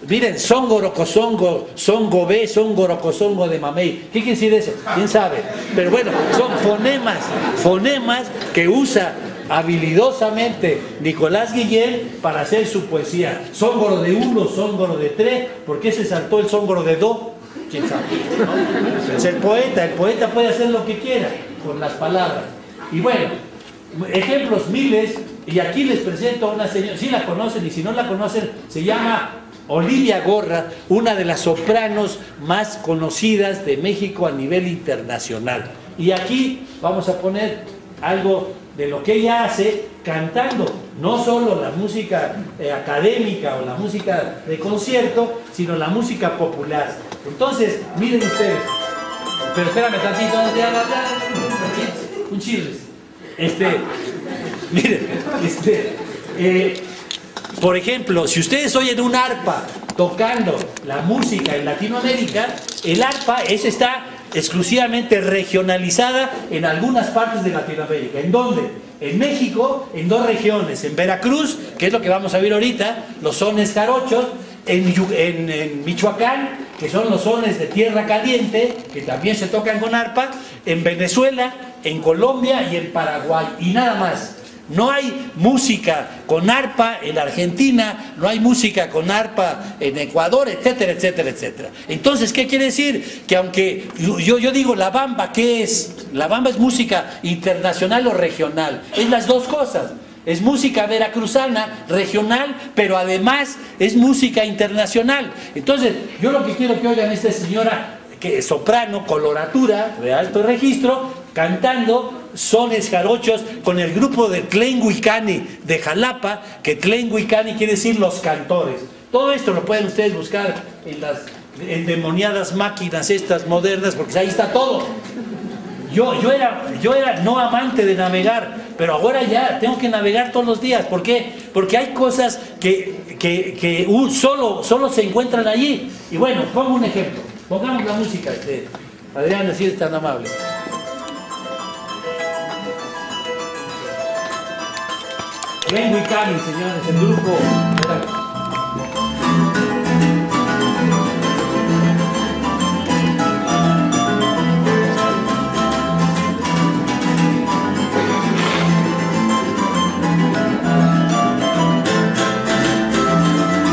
Miren, songorocosongo, songo B, songorocosongo de mamey. ¿Qué quiere decir eso? ¿Quién sabe? Pero bueno, son fonemas que usa habilidosamente Nicolás Guillén para hacer su poesía. Songoro de 1, songoro de 3, ¿por qué se saltó el songoro de 2? ¿Quién sabe? ¿No? Es el poeta puede hacer lo que quiera con las palabras. Y bueno, ejemplos miles, y aquí les presento a una señora, si la conocen y si no la conocen, se llama Olivia Gorra, una de las sopranos más conocidas de México a nivel internacional. Y aquí vamos a poner algo de lo que ella hace cantando, no solo la música académica o la música de concierto, sino la música popular. Entonces, miren ustedes, pero espérame tantito, un chirris. Miren, por ejemplo, si ustedes oyen un arpa tocando la música en Latinoamérica, el arpa está exclusivamente regionalizada en algunas partes de Latinoamérica. ¿En dónde? En México, en 2 regiones, en Veracruz, que es lo que vamos a ver ahorita, los sones jarochos, en Michoacán, que son los sones de tierra caliente, que también se tocan con arpa, en Venezuela, en Colombia y en Paraguay, y nada más. No hay música con arpa en Argentina, no hay música con arpa en Ecuador, etcétera, etcétera, etcétera. Entonces, ¿qué quiere decir? Que aunque yo digo la bamba, ¿qué es? La bamba es música internacional o regional, es las dos cosas. Es música veracruzana, regional, pero además es música internacional. Entonces, yo lo que quiero que oigan esta señora, que es soprano, coloratura, de alto registro, cantando sones jarochos con el grupo de Tlenguicani de Jalapa, que Tlenguicani quiere decir los cantores. Todo esto lo pueden ustedes buscar en las endemoniadas máquinas estas modernas, porque ahí está todo. Yo era no amante de navegar, pero ahora ya tengo que navegar todos los días. ¿Por qué? Porque hay cosas que solo se encuentran allí. Y bueno, pongo un ejemplo. Pongamos la música, Adriana, si es tan amable. Glen Wickham, señores, el grupo.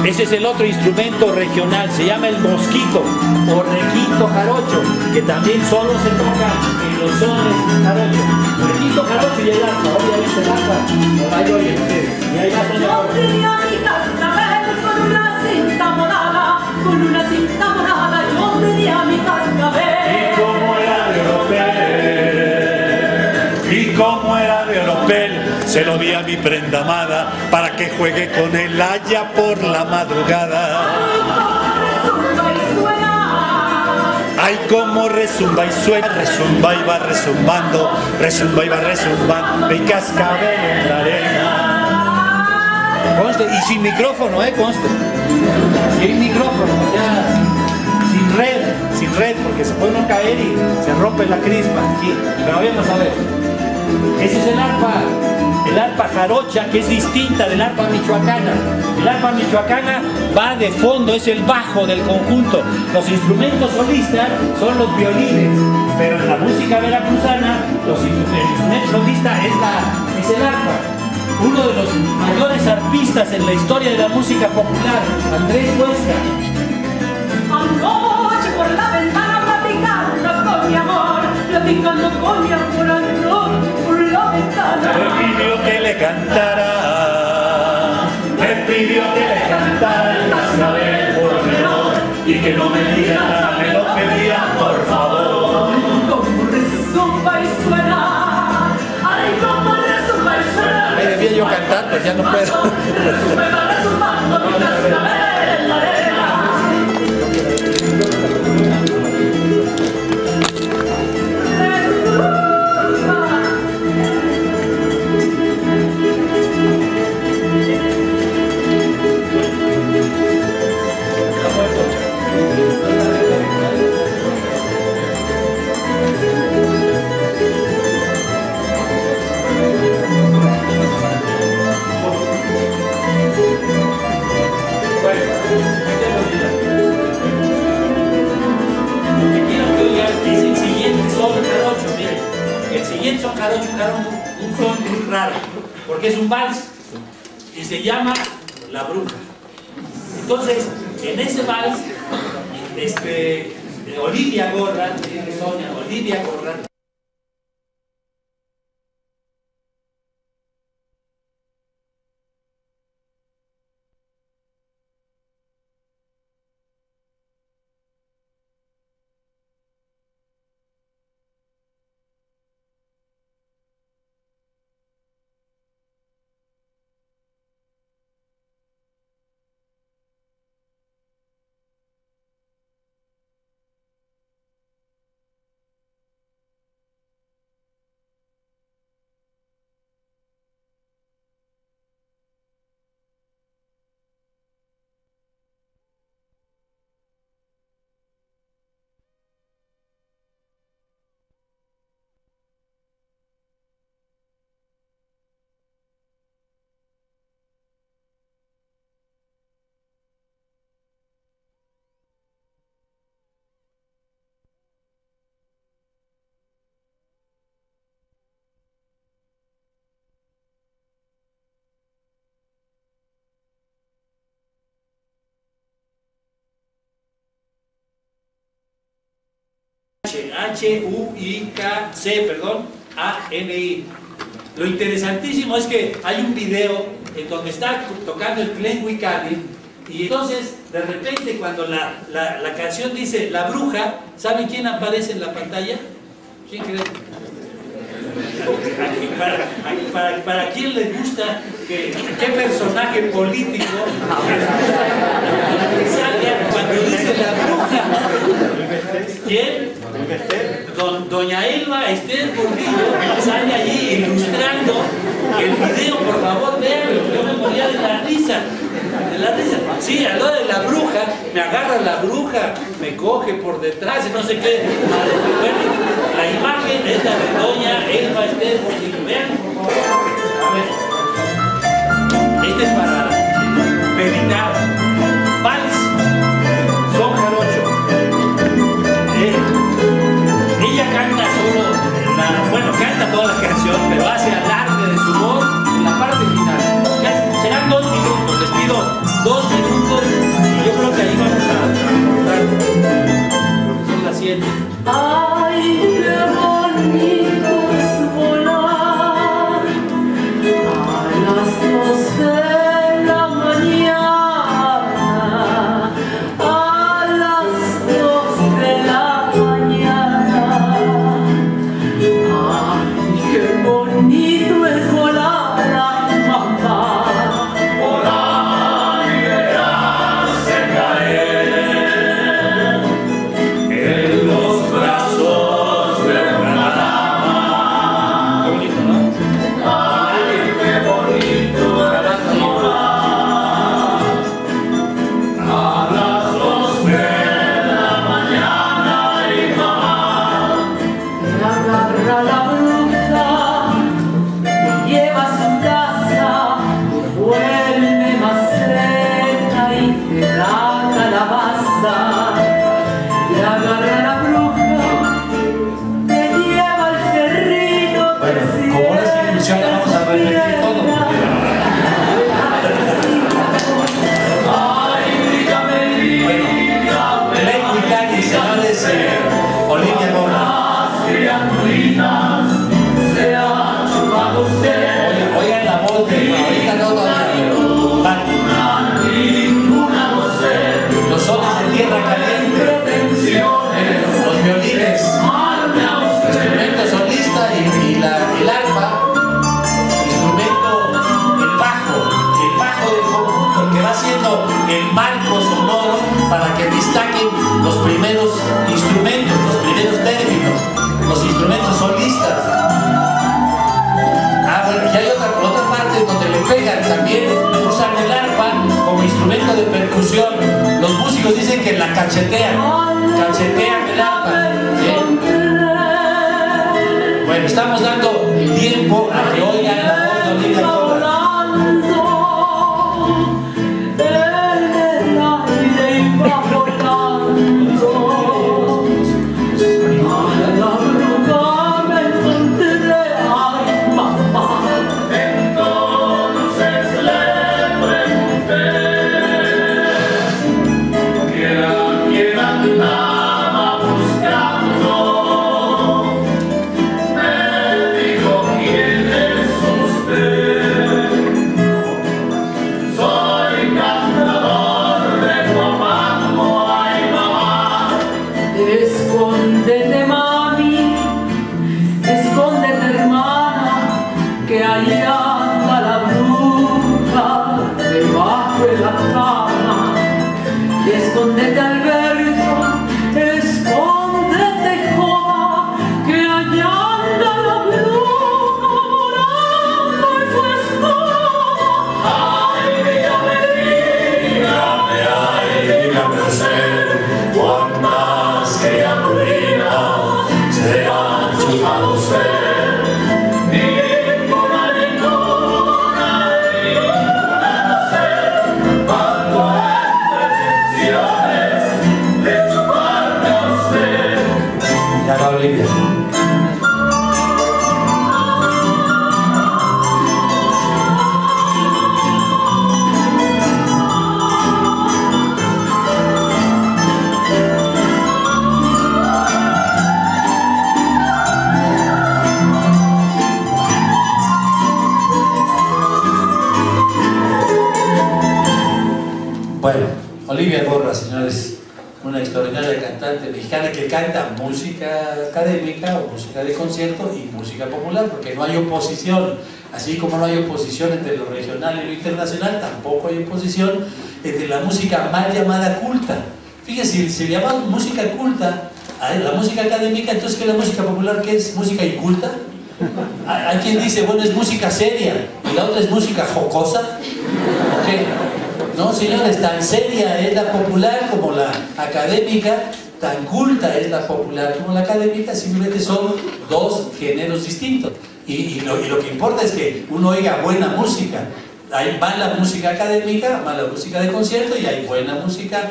Ese es el otro instrumento regional, se llama el mosquito o requinto jarocho, que también solo se toca en los sones jarocho. Requinto jarocho y el arpa, obviamente el arpa, ahí lo oyen ustedes. Y ahí va a Yo tenía mi cascabel con una cinta morada, con una cinta morada, yo tenía mi cascabel. Y como era de oropel, y como era de oropel, se lo di a mi prenda amada para que juegue con él allá por la madrugada. Ay, como resumba y suena, resumba y va resumbando, resumba y va resumbando, mi cascabel en la arena. Conste, y sin micrófono, conste. Sin micrófono, ya, sin red, porque se puede no caer y se rompe la crispa. Aquí, pero vamos a ver. Ese es el arpa jarocha, que es distinta del arpa michoacana. El arpa michoacana va de fondo, es el bajo del conjunto. Los instrumentos solistas son los violines, pero en la música veracruzana el instrumento solista es el arpa. Uno de los mayores arpistas en la historia de la música popular, Andrés Huesca. Anoche por la ventana platicando con mi amor, platicando con mi amor, anoche por la ventana. Me pidió que le cantara, me pidió que le cantara el cascabel por menor, y que no me diga nada, me lo pedía por favor. Como resumba y suena, ay, como resumba y suena. Me debía yo cantar, pues ya no puedo. Resumba y va resumbando mi cascabel en la arena. Son jarocho, un son muy raro, porque es un vals y se llama La Bruja. Entonces, en ese vals, Olivia Gorran, Olivia Gorran, H-U-I-K-C, perdón, A-N-I. Lo interesantísimo es que hay un video en donde está tocando el Glen Wickham y entonces de repente cuando la canción dice La Bruja, ¿saben quién aparece en la pantalla? ¿Quién cree? para quién le gusta qué personaje político salga cuando dice la bruja. ¿Quién? Doña Elba Ester Gordillo sale allí ilustrando el video, por favor, véanlo. Yo me moría de la risa. Sí, a lo de la bruja, me agarra la bruja, me coge por detrás y no sé qué. Bueno, la imagen es la de Doña Elba Ester Gordillo. Vean, por favor. A ver. Este es para meditar. Vals, son jarocho. Ella canta solo, canta toda la canción, pero hace alarde de su voz en la parte final. Serán 2 minutos, les pido 2 minutos y yo creo que ahí vamos a son las 7. Ay, qué bonito es volar a las 2 de la mañana, a las 2 de la mañana. Ay, qué bonito es volar, ay, mamá. Volar y verás caer en los brazos de una dama. Qué bonito, ¿no? Ay, qué bonito es volar a las 2 de la mañana y mamá me agarra la bruja, me lleva a su casa, me vuelve maceta y te da calabaza. Me agarra la bruja, me lleva al cerrito. Bueno, como ahora sí funciona, vamos a repetir todo. Elenco y Cani, señores, Olivia Borra. Oigan la voz de ahorita no todavía. Los soles de tierra caliente, los violines, instrumento solista y el arpa, el bajo del conjunto, que va siendo el marco sonoro para que destaquen los primeros instrumentos, los primeros términos, los instrumentos solistas. Bueno, y hay otra parte donde le pegan también, usan el arpa como instrumento de percusión. Los músicos dicen que la cachetean el arpa. Bueno, estamos dando tiempo a que oigan la voz de Olivia Borra. Escóndete, mami, escóndete, hermana, que allí anda la bruja debajo de la cama. Escóndete, Alberto, escóndete, Jova, que allá anda la bruja morando en su escoba. Ay, dígame usted, cuántas criaturinas se han chupado usted. Ninguna nacer, cuando hay pretensiones de chuparme a usted. Ya va Olivia. Bueno, Olivia Borra, señores, una extraordinaria cantante. cantante mexicana que canta música académica o música de concierto y música popular, porque no hay oposición. Así como no hay oposición entre lo regional y lo internacional, tampoco hay oposición entre la música mal llamada culta. Fíjense, si le llamamos música culta a la música académica, entonces ¿qué es la música popular? ¿Qué es? ¿Música inculta? Hay quien dice, bueno, es música seria, y la otra es música jocosa. ¿O qué? No, señores, tan seria es la popular como la académica, tan culta es la popular como la académica, simplemente son dos géneros distintos. Y lo que importa es que uno oiga buena música. Hay mala música académica, mala música de concierto, y hay buena música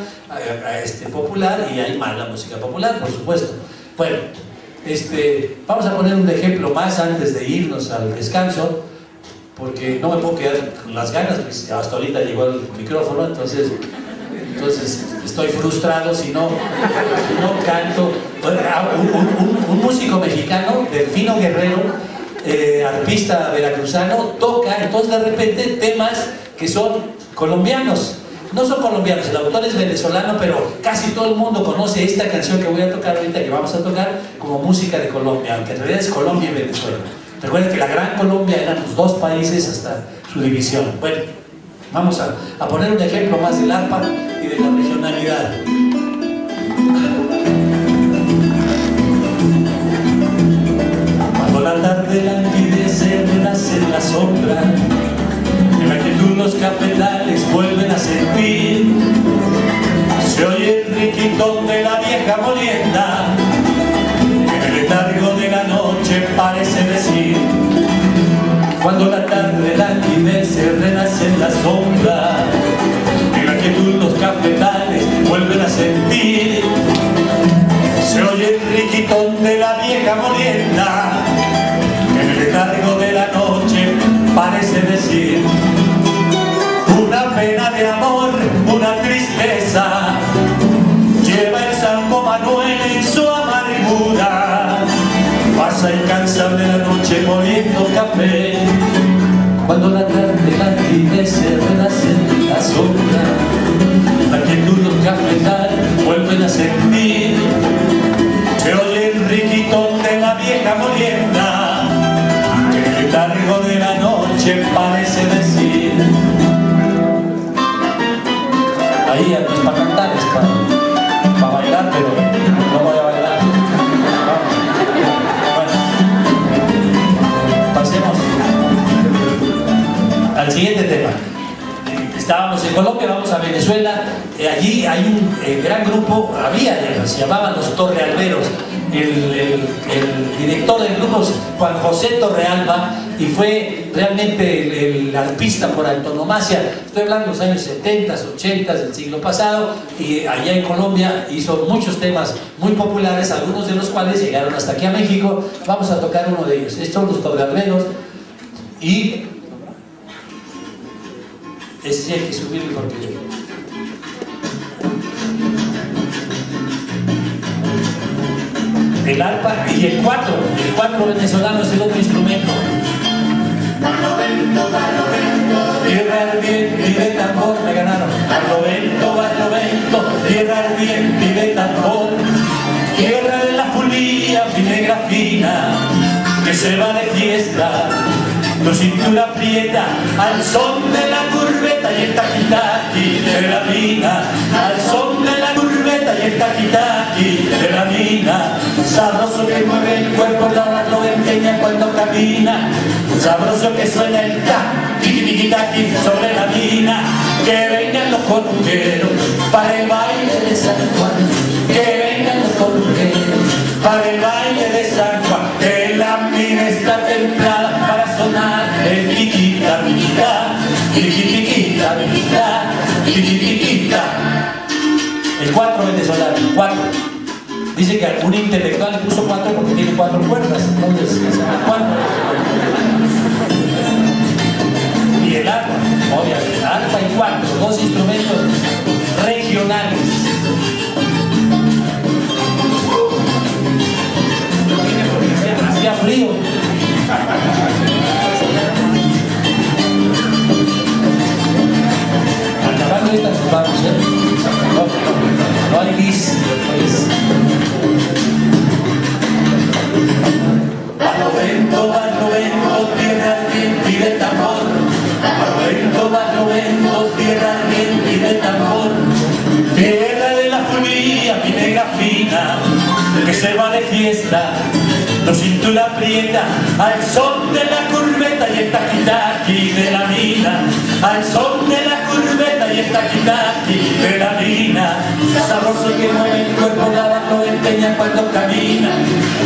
popular, y hay mala música popular, por supuesto. Bueno, vamos a poner un ejemplo más antes de irnos al descanso, porque no me puedo quedar con las ganas, pues hasta ahorita llegó el micrófono, entonces estoy frustrado si no canto. Un músico mexicano, Delfino Guerrero, arpista veracruzano, toca entonces de repente temas que son colombianos. No son colombianos, el autor es venezolano, pero casi todo el mundo conoce esta canción que voy a tocar ahorita, que vamos a tocar, como música de Colombia, aunque en realidad es Colombia y Venezuela. Recuerden que la Gran Colombia eran los dos países hasta su división. Bueno, vamos a poner un ejemplo más del arpa y de la regionalidad. Cuando la tarde languidece, renace en la sombra, en la quietud los cafetales vuelven a servir, se oye el riquitón de la vieja molienda, en el letargo de la noche parece decir. Cuando la tarde languidece, renace en la sombra, en la quietud los cafetales vuelven a sentir, se oye el riquitón de la vieja molienda, en el letargo de la noche parece decir. Una pena de amor, una tristeza, lleva el Santo Manuel en su amargura, pasa incansable la noche moliendo café. Cuando la tarde languidece, renace en la sombra, la quietud los cafetales vuelven a sentir, se oye el riquitón de la vieja molienda, en el letargo de la noche parece decir. Ahí no es para cantar, es para bailar, pero no voy a bailar. Bueno, pasemos al siguiente tema. Estábamos en Colombia, vamos a Venezuela. Allí hay un gran grupo, se llamaban los Torrealberos. El director del grupo es Juan José Torrealba, y fue realmente el arpista por antonomasia. Estoy hablando de los años 70, 80 del siglo pasado, y allá en Colombia hizo muchos temas muy populares, algunos de los cuales llegaron hasta aquí a México. Vamos a tocar uno de ellos. Estos son los Torrealberos, y ese sí hay que subirlo porque... el arpa y el cuatro venezolano es el otro instrumento. Tierra ardiente y de tambor, me ganaron. Barlovento, tierra ardiente y de tambor, tierra de la Julia, negra fina, que se va de fiesta, tu cintura aprieta al son de la curveta y el taquitaqui de la mina, al son de la curveta y el taquitaqui de la mina. Sabroso que mueve el cuerpo, la barloventeña cuando camina, sabroso que suena el taquitaqui sobre la mina. Que vengan los conjugueros para el baile de San Juan, que vengan los conjugueros para el baile de San Juan, que la mina está templada para sonar el tiquita, tiquita, tiquita, tiquita, tiquita. El cuatro venezolano, el cuatro. Dice que un intelectual le puso cuatro porque tiene cuatro cuerdas, entonces es el cuatro. Y el arpa, obviamente, arpa y cuatro, dos instrumentos regionales. Hacía frío. Acabando esta nos vamos, no hay bis, pues. tambor, barlovento, barlovento, tierra ardiente y de tambor, tierra de la fulía, mi negra fina, que se va de fiesta, tu cintura aprieta, al son de la curveta y el taquitaqui de la mina, al son de la curveta y el taquitaqui de la mina, sabroso que mueve el cuerpo, la mano empeña cuando camina,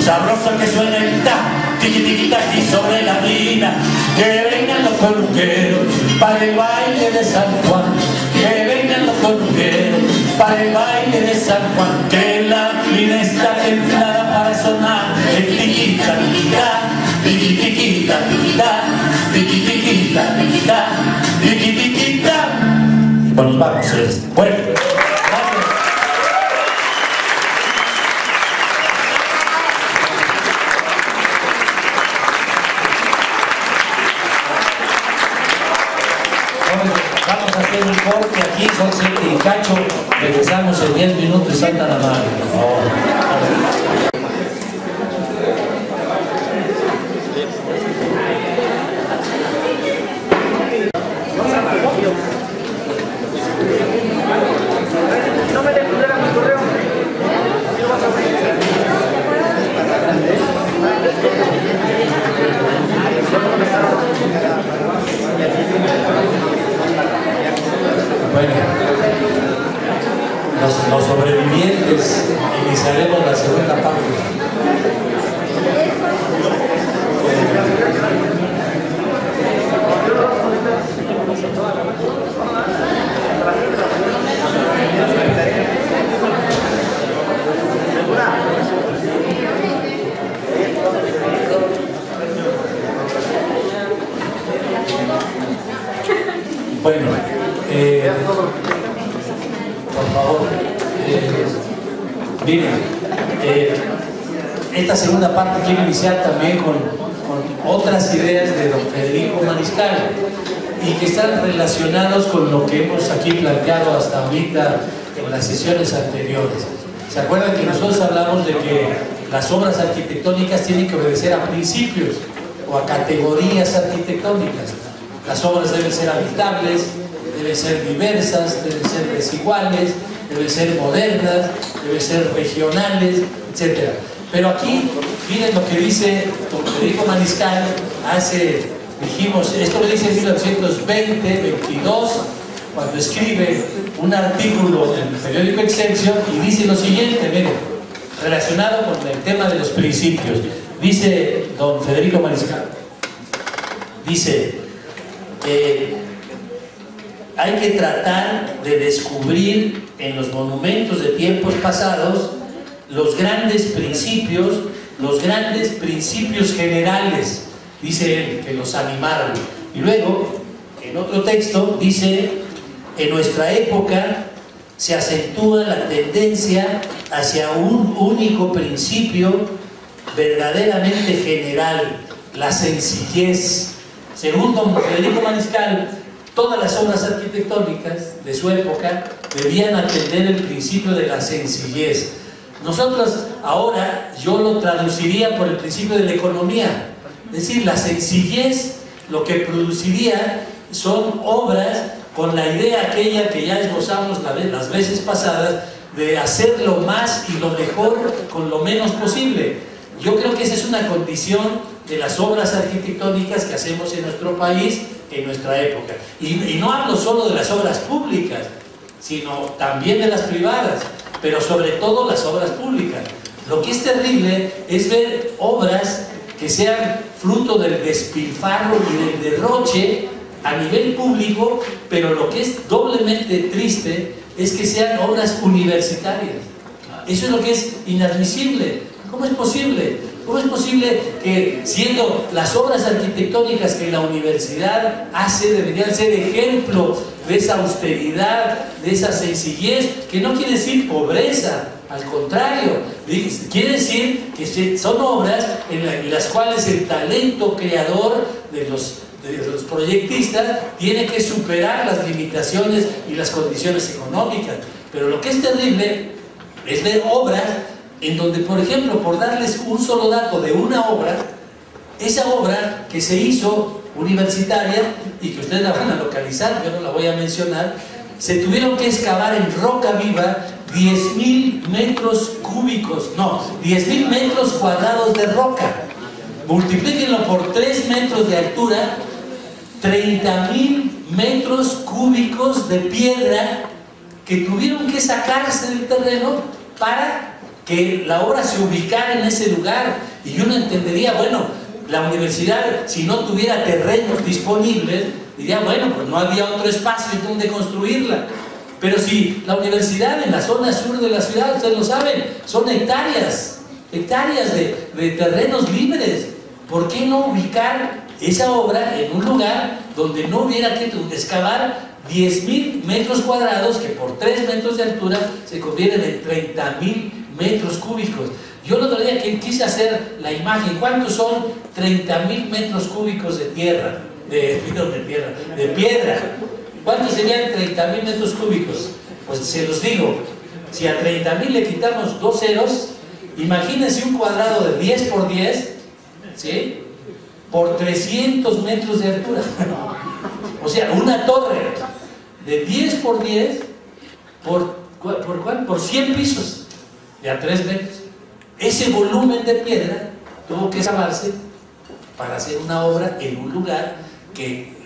sabroso que suena el ta, tiqui tiqui taqui sobre la mina, que vengan los columberos para el baile de San Juan, que vengan los columberos para el baile de San Juan, que la mina está templada para sonar el tiquita, tiquita, tiqui tiquita, tiquita, tiqui tiquita, tiquita, tiqui tiquita. Y pues nos vamos, bueno. Vamos a hacer un corte aquí, son 7 y cacho, regresamos en 10 minutos y salta la madre, por favor. Bueno, los sobrevivientes iniciaremos la segunda parte. Bueno, por favor, miren, esta segunda parte quiero iniciar también con otras ideas de don Federico Mariscal y que están relacionados con lo que hemos aquí planteado hasta ahorita en las sesiones anteriores. ¿Se acuerdan que nosotros hablamos de que las obras arquitectónicas tienen que obedecer a principios o a categorías arquitectónicas? Las obras deben ser habitables, deben ser diversas, deben ser desiguales, deben ser modernas, deben ser regionales, etc. Pero aquí, miren lo que dice don Federico Mariscal dijimos, esto lo dice en 1920-22, cuando escribe un artículo en el periódico Excelsior y dice lo siguiente, miren, relacionado con el tema de los principios. Dice don Federico Mariscal, dice, hay que tratar de descubrir en los monumentos de tiempos pasados los grandes principios generales, dice él, que los animaron. Y luego, en otro texto, dice, en nuestra época se acentúa la tendencia hacia un único principio verdaderamente general, la sencillez. Según don Federico Mariscal, todas las obras arquitectónicas de su época debían atender el principio de la sencillez. Nosotros ahora, yo lo traduciría por el principio de la economía. Es decir, la sencillez lo que produciría son obras con la idea aquella que ya esbozamos las veces pasadas de hacer lo más y lo mejor con lo menos posible. Yo creo que esa es una condición de las obras arquitectónicas que hacemos en nuestro país en nuestra época. Y no hablo solo de las obras públicas, sino también de las privadas, pero sobre todo las obras públicas. Lo que es terrible es ver obras que sean fruto del despilfarro y del derroche a nivel público, pero lo que es doblemente triste es que sean obras universitarias. Eso es lo que es inadmisible. ¿Cómo es posible? ¿Cómo es posible que, siendo las obras arquitectónicas que la universidad hace, deberían ser ejemplo de esa austeridad, de esa sencillez, que no quiere decir pobreza, al contrario, quiere decir que son obras en las cuales el talento creador de los proyectistas tiene que superar las limitaciones y las condiciones económicas? Pero lo que es terrible es ver obras en donde, por ejemplo, por darles un solo dato de una obra, esa obra que se hizo universitaria y que ustedes la van a localizar, yo no la voy a mencionar, se tuvieron que excavar en roca viva 10.000 metros cúbicos, no, 10.000 metros cuadrados de roca. Multiplíquenlo por 3 metros de altura, 30.000 metros cúbicos de piedra que tuvieron que sacarse del terreno para que la obra se ubicara en ese lugar. Y uno entendería, bueno, la universidad, si no tuviera terrenos disponibles, diría, bueno, pues no había otro espacio donde construirla. Pero si la universidad en la zona sur de la ciudad, ustedes lo saben, son hectáreas de terrenos libres. ¿Por qué no ubicar esa obra en un lugar donde no hubiera que excavar 10.000 metros cuadrados, que por 3 metros de altura se convierten en 30.000 metros cúbicos? Yo el otro día que quise hacer la imagen, ¿cuántos son 30.000 metros cúbicos de tierra? De piedra. ¿Cuántos serían 30.000 metros cúbicos? Pues se los digo, si a 30.000 le quitamos 2 ceros, imagínense un cuadrado de 10 por 10, ¿sí? Por 300 metros de altura. O sea, una torre de 10 por 10 por 100 pisos, de a 3 metros. Ese volumen de piedra tuvo que excavarse para hacer una obra en un lugar que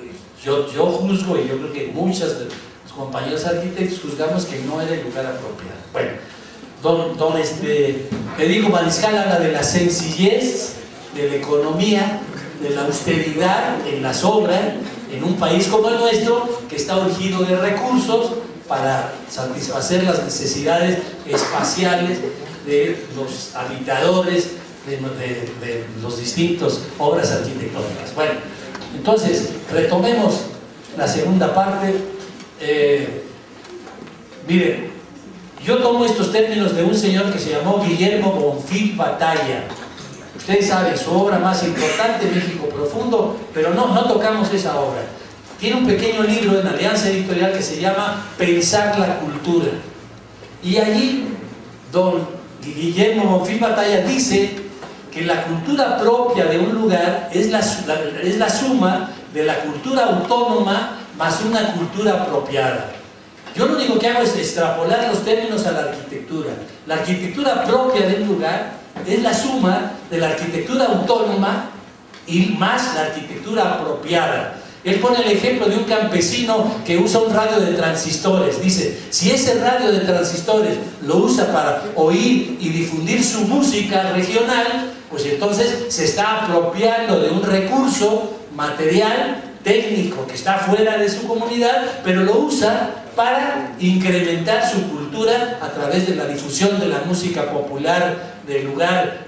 yo juzgo, y yo creo que muchos de los compañeros arquitectos juzgamos que no era el lugar apropiado. Bueno, Federico Mariscal habla de la sencillez, de la economía, de la austeridad en las obras, en un país como el nuestro, que está urgido de recursos para satisfacer las necesidades espaciales de los habitadores, de los distintos obras arquitectónicas. Bueno, entonces, retomemos la segunda parte. Miren, yo tomo estos términos de un señor que se llamó Guillermo Bonfil Batalla. Ustedes saben, su obra más importante, México Profundo, pero no tocamos esa obra. Tiene un pequeño libro en Alianza Editorial que se llama Pensar la Cultura. Y allí, don Guillermo Bonfil Batalla dice que la cultura propia de un lugar es la suma de la cultura autónoma más una cultura apropiada. Yo lo único que hago es extrapolar los términos a la arquitectura. La arquitectura propia de un lugar es la suma de la arquitectura autónoma y más la arquitectura apropiada. Él pone el ejemplo de un campesino que usa un radio de transistores. Dice, si ese radio de transistores lo usa para oír y difundir su música regional, pues entonces se está apropiando de un recurso material, técnico, que está fuera de su comunidad, pero lo usa para incrementar su cultura a través de la difusión de la música popular del lugar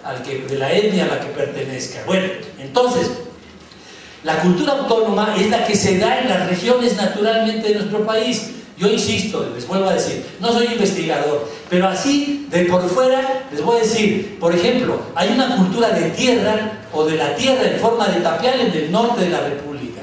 de la etnia a la que pertenezca. Bueno, entonces, la cultura autónoma es la que se da en las regiones naturalmente de nuestro país. Yo insisto, les vuelvo a decir, no soy investigador, pero así de por fuera les voy a decir, por ejemplo, hay una cultura de tierra o de la tierra en forma de tapial en el norte de la República.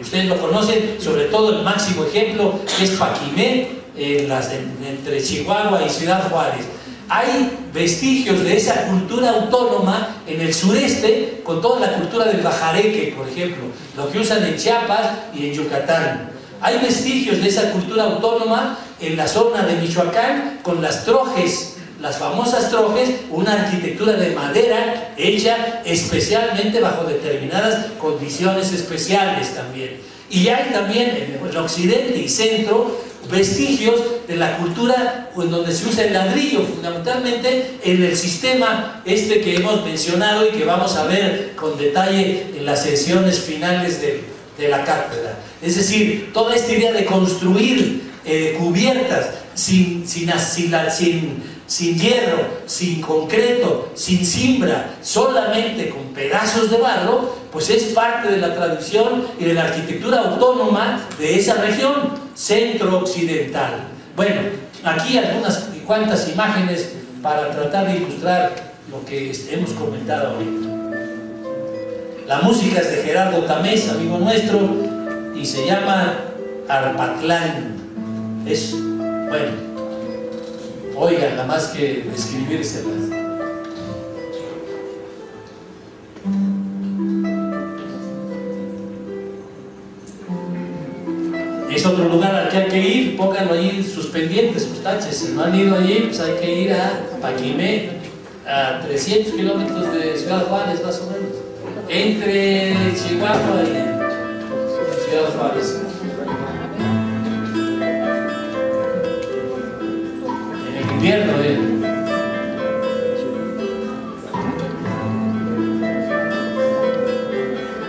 Ustedes lo conocen, sobre todo el máximo ejemplo que es Paquimé, entre Chihuahua y Ciudad Juárez. Hay vestigios de esa cultura autónoma en el sureste, con toda la cultura del bajareque, por ejemplo, lo que usan en Chiapas y en Yucatán. Hay vestigios de esa cultura autónoma en la zona de Michoacán, con las trojes, las famosas trojes, una arquitectura de madera hecha especialmente bajo determinadas condiciones especiales también. Y hay también en el occidente y centro vestigios de la cultura en donde se usa el ladrillo, fundamentalmente en el sistema que hemos mencionado y que vamos a ver con detalle en las sesiones finales de la cátedra. Es decir, toda esta idea de construir cubiertas sin hierro, sin concreto, sin cimbra, solamente con pedazos de barro, pues es parte de la tradición y de la arquitectura autónoma de esa región centro-occidental. Bueno, aquí algunas cuantas imágenes para tratar de ilustrar lo que hemos comentado ahorita. La música es de Gerardo Tamés, amigo nuestro, y se llama Arpatlán. Es, bueno, oigan, nada más que describírselas. es otro lugar al que hay que ir, pónganlo ahí sus pendientes, sus taches. Si no han ido allí, pues hay que ir a Paquimé, a 300 kilómetros de Ciudad Juárez, más o menos, entre Chihuahua y Ciudad Juárez. En el invierno,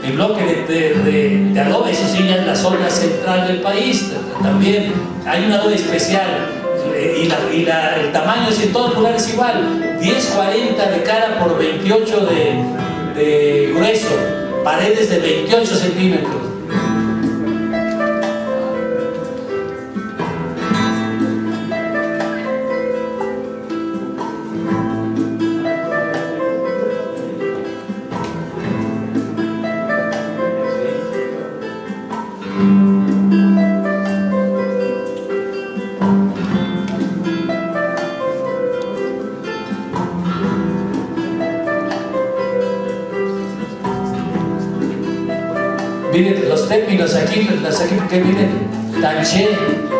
el bloque de adobe, eso sí, ya en la zona central del país. También hay un adobe especial el tamaño es en todos los lugares igual, 10-40 de cara por 28 de grueso, paredes de 28 centímetros. Miren los términos aquí, que miren, tanché,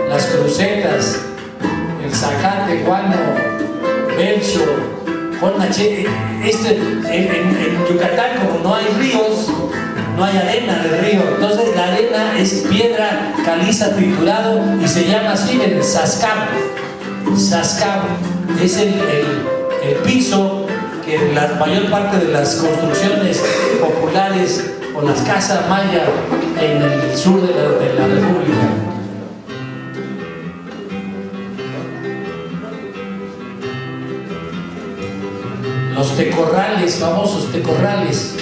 las crucetas, el zacate, guano, belcho, jornache. En Yucatán, como no hay ríos, no hay arena en el río, entonces la arena es piedra caliza triturado y se llama así, miren, sascabo. Sascabo es el piso que la mayor parte de las construcciones populares o las casas mayas en el sur de la República. Los tecorrales, famosos tecorrales.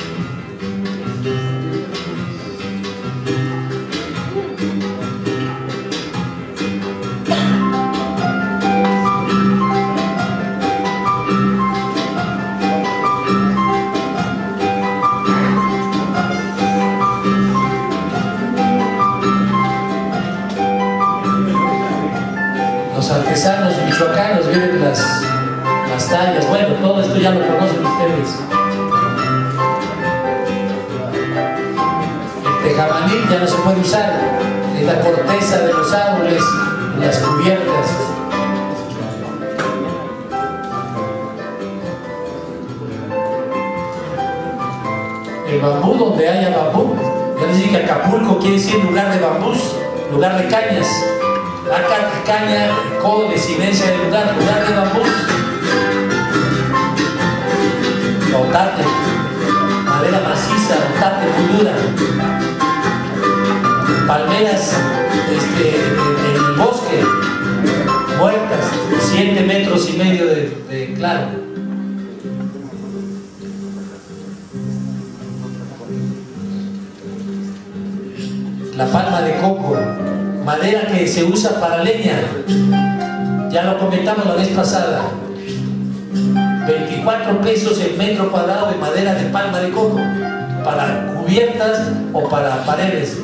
Artesanos michoacanos, miren las tallas. Bueno, todo esto ya lo conocen ustedes. El tejamanil ya no se puede usar, es la corteza de los árboles en las cubiertas. El bambú, donde haya bambú, ya les dije que Acapulco quiere decir lugar de bambús, lugar de cañas. Acá caña, codo, desinencia del lugar de bambús. Otate, madera maciza, otate muy dura. Palmeras en el bosque, muertas, 7 metros y medio de claro. La palma de coco, madera que se usa para leña, ya lo comentamos la vez pasada. 24 pesos el metro cuadrado de madera de palma de coco, para cubiertas o para paredes.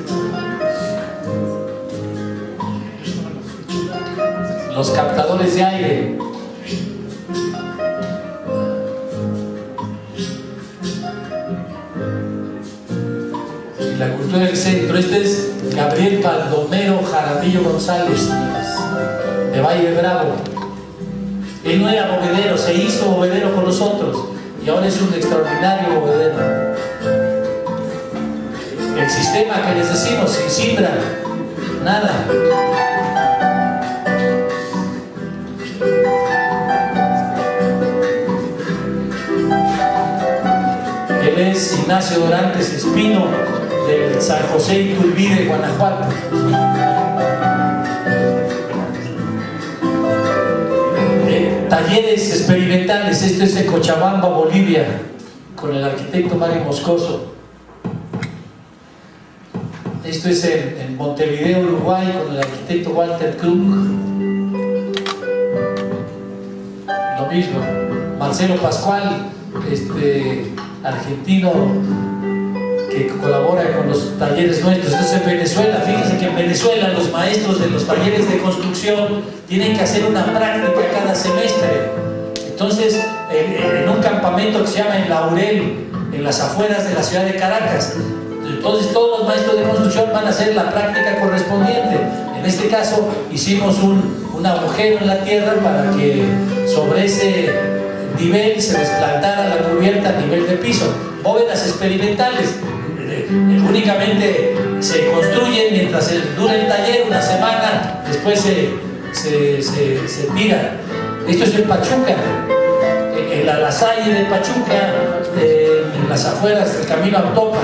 Los captadores de aire. Y la cultura del centro, este es Gabriel Baldomero Jaramillo González, de Valle Bravo. Él no era bovedero, se hizo bovedero con nosotros y ahora es un extraordinario bovedero. El sistema que les decimos, sin cimbra, nada. Él es Ignacio Dorantes Espino, del San José Iturbide, Guanajuato. Talleres experimentales, esto es de Cochabamba, Bolivia, con el arquitecto Mario Moscoso. Esto es en Montevideo, Uruguay, con el arquitecto Walter Krug. Lo mismo, Marcelo Pascual, argentino, que colabora con los talleres nuestros. Esto es en Venezuela. Fíjense que en Venezuela los maestros de los talleres de construcción tienen que hacer una práctica cada semestre. Entonces, en un campamento que se llama El Laurel, en las afueras de la ciudad de Caracas, Entonces todos los maestros de construcción van a hacer la práctica correspondiente. En este caso hicimos un agujero en la tierra para que sobre ese nivel se desplantara la cubierta a nivel de piso. Bóvedas experimentales. Únicamente se construyen mientras dura el taller, una semana, después se tira. Esto es en Pachuca, en la Lasalle de Pachuca, en las afueras del camino a Autopa.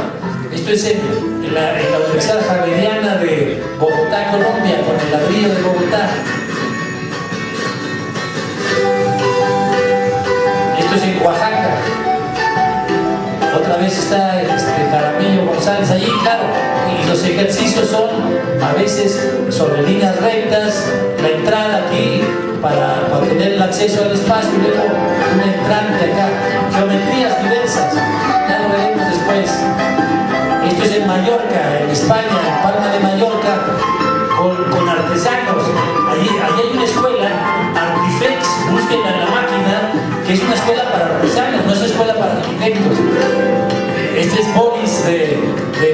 Esto es en la Universidad Javeriana de Bogotá, Colombia, con el ladrillo de Bogotá. Esto es en Oaxaca. Otra vez está Jaramillo González allí, claro, y los ejercicios son a veces sobre líneas rectas, la entrada aquí para tener el acceso al espacio y luego un entrante acá, geometrías diversas, ya lo veremos después. Esto es en Mallorca, en España, en Palma de Mallorca, con artesanos. Allí hay una escuela, Artifex, busquen en la máquina, que es una escuela para artesanos, no es escuela para arquitectos. Este es Boris de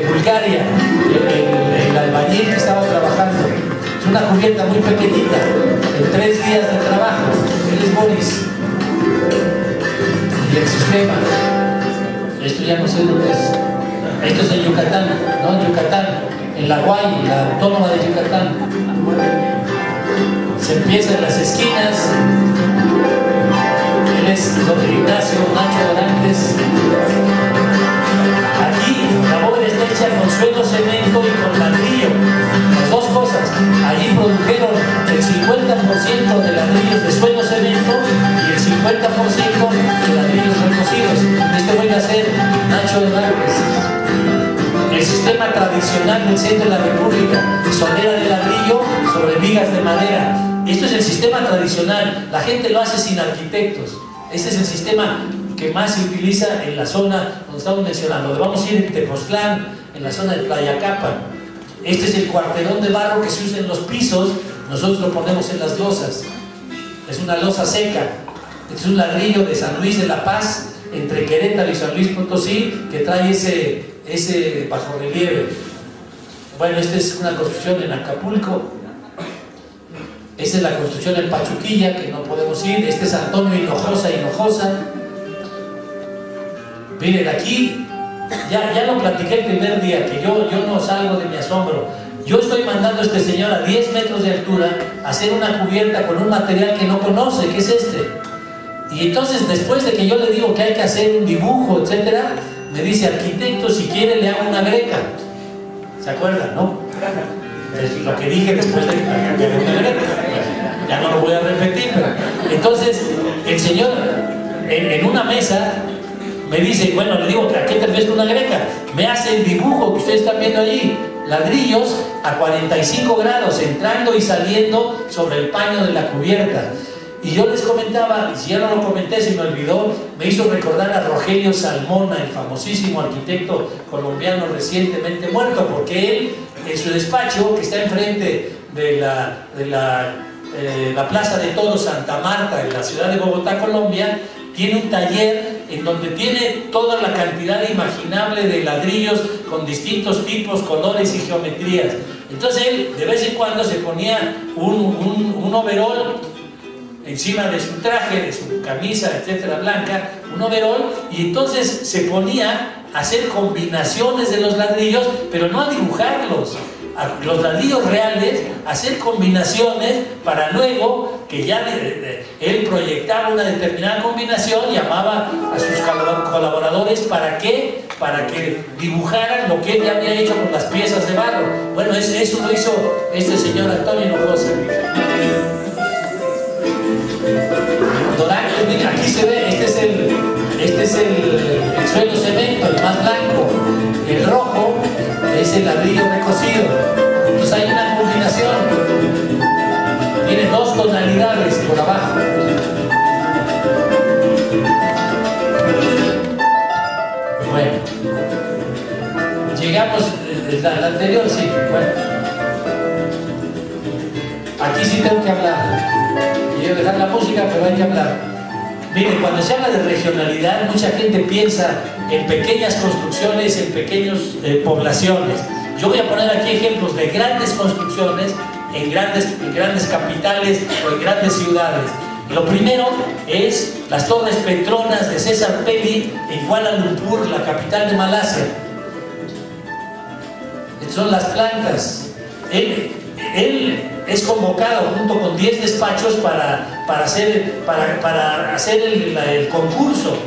Bulgaria, el albañil que estaba trabajando. Es una cubierta muy pequeñita, en 3 días de trabajo. Él es Boris. Y el sistema. Esto ya no sé dónde es. Esto es en Yucatán, ¿no? En Yucatán, en la Guay, la autónoma de Yucatán. Se empieza en las esquinas. Él es don Ignacio Nacho Dorantes. Aquí la bóveda está hecha con suelo, cemento y con ladrillo. Las dos cosas. Allí produjeron el 50% de ladrillos de suelo, cemento y el 50% de ladrillos recocidos. Este voy a hacer Nacho Dorantes. El sistema tradicional del centro de la República, solera de ladrillo sobre vigas de madera. Esto es el sistema tradicional. La gente lo hace sin arquitectos. Este es el sistema que más se utiliza en la zona donde estamos mencionando. Donde vamos a ir en Tepoztlán, en la zona de Tlayacapan. Este es el cuarterón de barro que se usa en los pisos. Nosotros lo ponemos en las losas. Es una losa seca. Este es un ladrillo de San Luis de la Paz, entre Querétaro y San Luis Potosí, que trae ese bajorrelieve. Bueno, esta es una construcción en Acapulco. Esta es la construcción en Pachuquilla, que no podemos ir. Este es Antonio Hinojosa. Miren, aquí ya lo platiqué el primer día, que yo no salgo de mi asombro. Yo estoy mandando a este señor a 10 metros de altura a hacer una cubierta con un material que no conoce, que es este. Y entonces, después de que yo le digo que hay que hacer un dibujo, etcétera, me dice: arquitecto, si quiere le hago una greca. ¿Se acuerdan, no? Es lo que dije después de que me hago una greca. Ya no lo voy a repetir, pero... Entonces, el señor, en una mesa, me dice, bueno, le digo, ¿a qué te refieres con una greca? Me hace el dibujo que ustedes están viendo allí. Ladrillos a 45 grados, entrando y saliendo sobre el paño de la cubierta. Y yo les comentaba, y si ya no lo comenté, se me olvidó, me hizo recordar a Rogelio Salmona, el famosísimo arquitecto colombiano recientemente muerto, porque él, en su despacho, que está enfrente de la Plaza de Toros Santa Marta, en la ciudad de Bogotá, Colombia, tiene un taller en donde tiene toda la cantidad imaginable de ladrillos con distintos tipos, colores y geometrías. Entonces él, de vez en cuando, se ponía un overol encima de su traje, de su camisa, etcétera, blanca, un overol, y entonces se ponía a hacer combinaciones de los ladrillos, pero no a dibujarlos, a los ladrillos reales, a hacer combinaciones para luego que ya él proyectaba una determinada combinación, llamaba a sus colaboradores para que dibujaran lo que él ya había hecho con las piezas de barro. Bueno, eso lo hizo este señor Antonio Hinojosa. Dorante, aquí se ve, este es el suelo cemento, el más blanco. El rojo es el ladrillo recocido. Entonces hay una combinación. Tiene 2 tonalidades por abajo. Bueno, llegamos, la anterior sí, bueno. Aquí sí tengo que hablar. Quiero dejar la música, pero hay que hablar. Miren, cuando se habla de regionalidad, mucha gente piensa en pequeñas construcciones, en pequeñas poblaciones. Yo voy a poner aquí ejemplos de grandes construcciones en grandes capitales o en grandes ciudades. Lo primero es las Torres Petronas de César Pelli en Kuala Lumpur, la capital de Malasia. Son las plantas. Él es convocado junto con 10 despachos para hacer el concurso,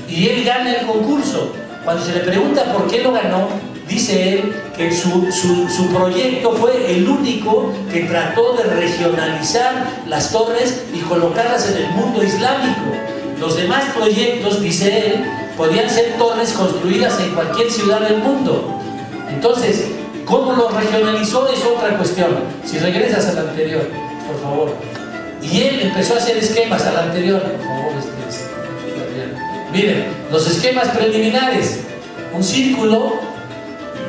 y él gana el concurso. Cuando se le pregunta por qué lo ganó, dice él que su proyecto fue el único que trató de regionalizar las torres y colocarlas en el mundo islámico. Los demás proyectos, dice él, podían ser torres construidas en cualquier ciudad del mundo. Entonces, ¿cómo lo regionalizó? Es otra cuestión. Si regresas al anterior, por favor. Y él empezó a hacer esquemas al anterior. Por favor, miren, los esquemas preliminares. Un círculo.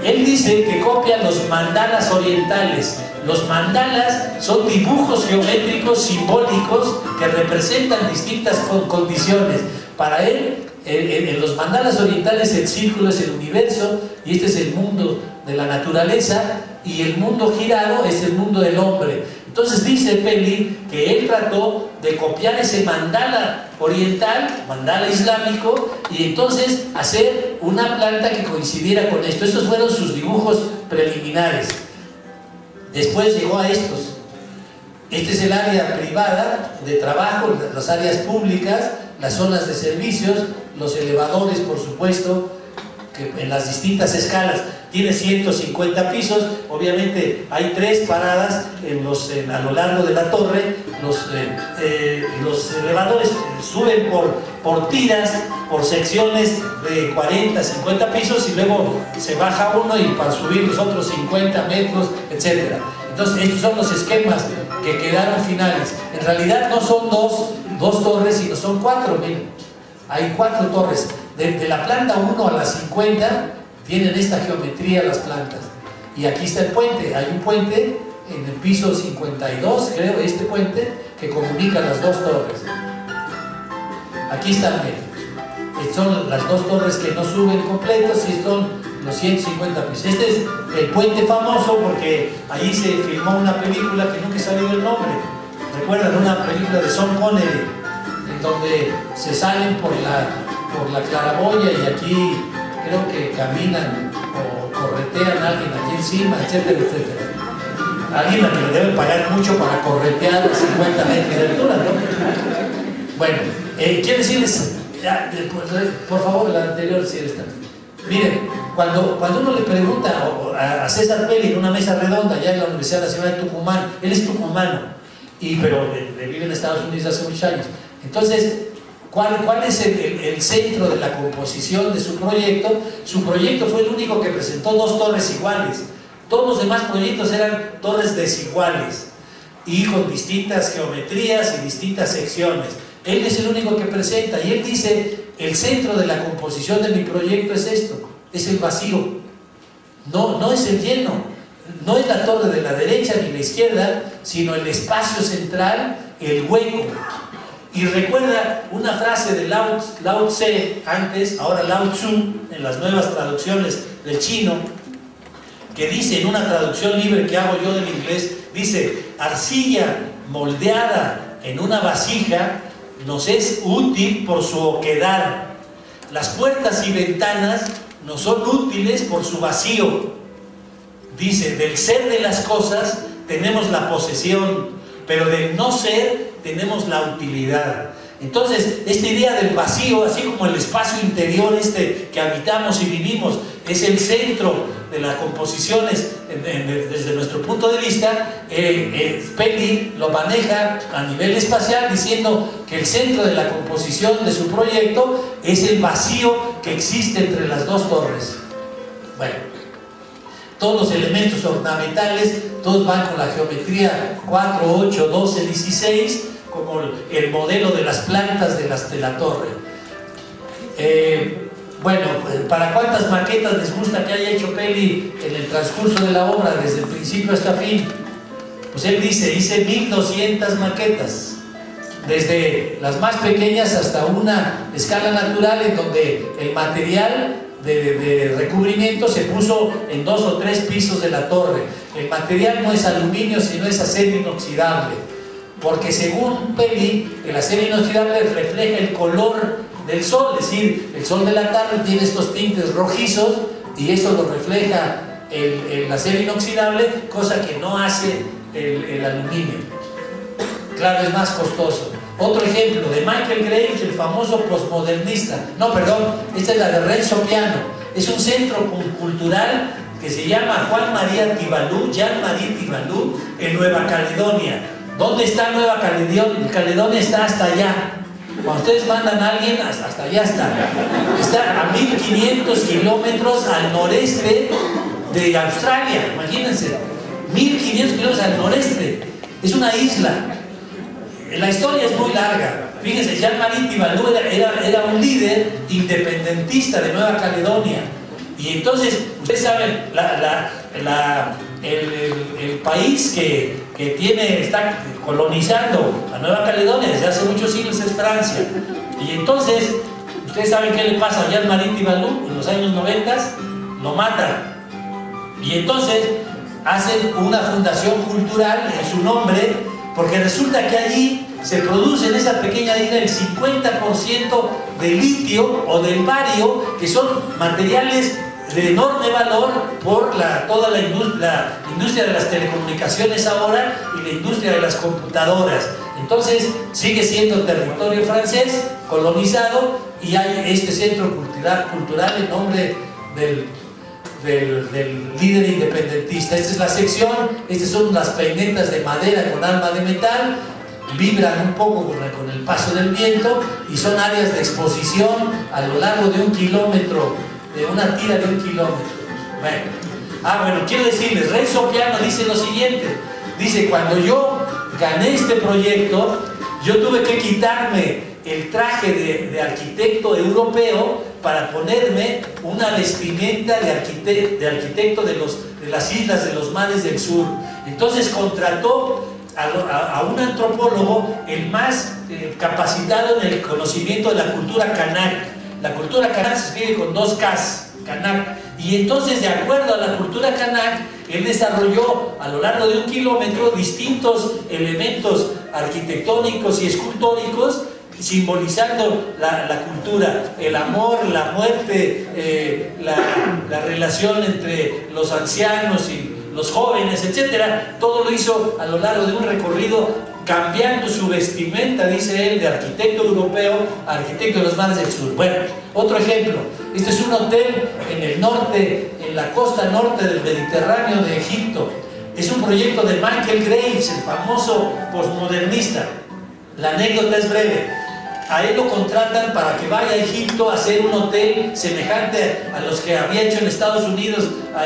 Él dice que copia los mandalas orientales. Los mandalas son dibujos geométricos simbólicos que representan distintas condiciones. Para él, en los mandalas orientales, el círculo es el universo y este es el mundo de la naturaleza, y el mundo girado es el mundo del hombre. Entonces dice Pelli que él trató de copiar ese mandala oriental, mandala islámico, y entonces hacer una planta que coincidiera con esto. Estos fueron sus dibujos preliminares. Después llegó a estos. Este es el área privada de trabajo, las áreas públicas, las zonas de servicios, los elevadores, por supuesto, que en las distintas escalas. Tiene 150 pisos, obviamente hay 3 paradas a lo largo de la torre. Los elevadores suben por tiras, por secciones de 40, 50 pisos, y luego se baja uno y para subir los otros 50 metros, etc. Entonces estos son los esquemas que quedaron finales. En realidad no son dos torres, sino son 4, miren. Hay 4 torres. De la planta 1 a la 50 tienen esta geometría las plantas. Y aquí está el puente. Hay un puente en el piso 52, creo, este puente, que comunica las 2 torres. Aquí están, miren. Son las 2 torres que no suben completos y son los 150 pisos. Este es el puente famoso porque allí se filmó una película que nunca he sabido el nombre. ¿Recuerdan? Una película de Sean Connery, en donde se salen por la claraboya y aquí creo que caminan o corretean a alguien aquí encima, etcétera, etcétera. Alguien a que le deben pagar mucho para corretear a 50 metros de altura, ¿no? Bueno, quiero decirles, por favor, la anterior, si eres tan... Miren, cuando uno le pregunta a César Pelli en una mesa redonda allá en la Universidad Nacional de Tucumán, él es tucumano, pero vive en Estados Unidos hace muchos años. Entonces, ¿cuál es el centro de la composición de su proyecto? Su proyecto fue el único que presentó 2 torres iguales. Todos los demás proyectos eran torres desiguales y con distintas geometrías y distintas secciones. Él es el único que presenta, y él dice: el centro de la composición de mi proyecto es esto, es el vacío. No es el lleno, no es la torre de la derecha ni la izquierda, sino el espacio central, el hueco. Y recuerda una frase de Lao Tse, antes, ahora Lao Tzu, en las nuevas traducciones del chino, que dice en una traducción libre que hago yo del inglés, dice: arcilla moldeada en una vasija nos es útil por su oquedad. Las puertas y ventanas nos son útiles por su vacío. Dice: del ser de las cosas tenemos la posesión, pero del no ser tenemos la utilidad. Entonces, esta idea del vacío, así como el espacio interior que habitamos y vivimos, es el centro de las composiciones desde nuestro punto de vista. Pelli lo maneja a nivel espacial diciendo que el centro de la composición de su proyecto es el vacío que existe entre las 2 torres. Bueno, todos los elementos ornamentales, todos van con la geometría 4, 8, 12, 16, como el modelo de las plantas de la torre. Bueno, ¿para cuántas maquetas les gusta que haya hecho Pelli en el transcurso de la obra, desde el principio hasta fin? Pues él dice: hice 1200 maquetas. desde las más pequeñas hasta una escala natural en donde el material de recubrimiento se puso en 2 o 3 pisos de la torre. El material no es aluminio, sino es acero inoxidable, porque según Peli, el acero inoxidable refleja el color del sol, es decir, el sol de la tarde tiene estos tintes rojizos y eso lo refleja el acero inoxidable, cosa que no hace el aluminio. Claro, es más costoso. Otro ejemplo de Michael Graves, el famoso postmodernista. No, perdón, esta es la de Renzo Piano. Es un centro cultural que se llama Juan María Tibalú, Jean-Marie Tibalú, en Nueva Caledonia. ¿Dónde está Nueva Caledonia? Caledonia está hasta allá. Cuando ustedes mandan a alguien, hasta allá está. Está a 1500 kilómetros al noreste de Australia, imagínense. 1500 kilómetros al noreste. Es una isla. La historia es muy larga. Fíjense, Jean-Marie Tibalú era un líder independentista de Nueva Caledonia. Y entonces, ustedes saben, el país que está colonizando a Nueva Caledonia desde hace muchos siglos es Francia. Y entonces, ustedes saben qué le pasa a Jean-Marie Tibalú en los años 90, lo matan. Y entonces hacen una fundación cultural en su nombre, porque resulta que allí se produce en esa pequeña isla el 50% de litio o del bario, que son materiales de enorme valor por toda la industria de las telecomunicaciones ahora y la industria de las computadoras. Entonces sigue siendo territorio francés colonizado y hay este centro cultural en nombre del líder independentista. Esta es la sección, estas son las peinetas de madera con alma de metal, vibran un poco con el paso del viento y son áreas de exposición a lo largo de 1 kilómetro, de una tira de 1 kilómetro. Bueno, quiero decirles, Renzo Piano dice lo siguiente, dice: cuando yo gané este proyecto, yo tuve que quitarme el traje de arquitecto europeo para ponerme una vestimenta de arquitecto de las islas de los mares del sur. Entonces contrató a un antropólogo, el más capacitado en el conocimiento de la cultura kanak. La cultura kanak se escribe con 2 Ks, kanak. Y entonces, de acuerdo a la cultura kanak, él desarrolló a lo largo de 1 kilómetro distintos elementos arquitectónicos y escultóricos simbolizando la cultura, el amor, la muerte, la relación entre los ancianos y los jóvenes, etcétera. Todo lo hizo a lo largo de un recorrido, cambiando su vestimenta, dice él, de arquitecto europeo a arquitecto de los mares del sur. Bueno, otro ejemplo, este es un hotel en el norte, en la costa norte del Mediterráneo de Egipto. Es un proyecto de Michael Graves, el famoso postmodernista. La anécdota es breve. A él lo contratan para que vaya a Egipto a hacer un hotel semejante a los que había hecho en Estados Unidos,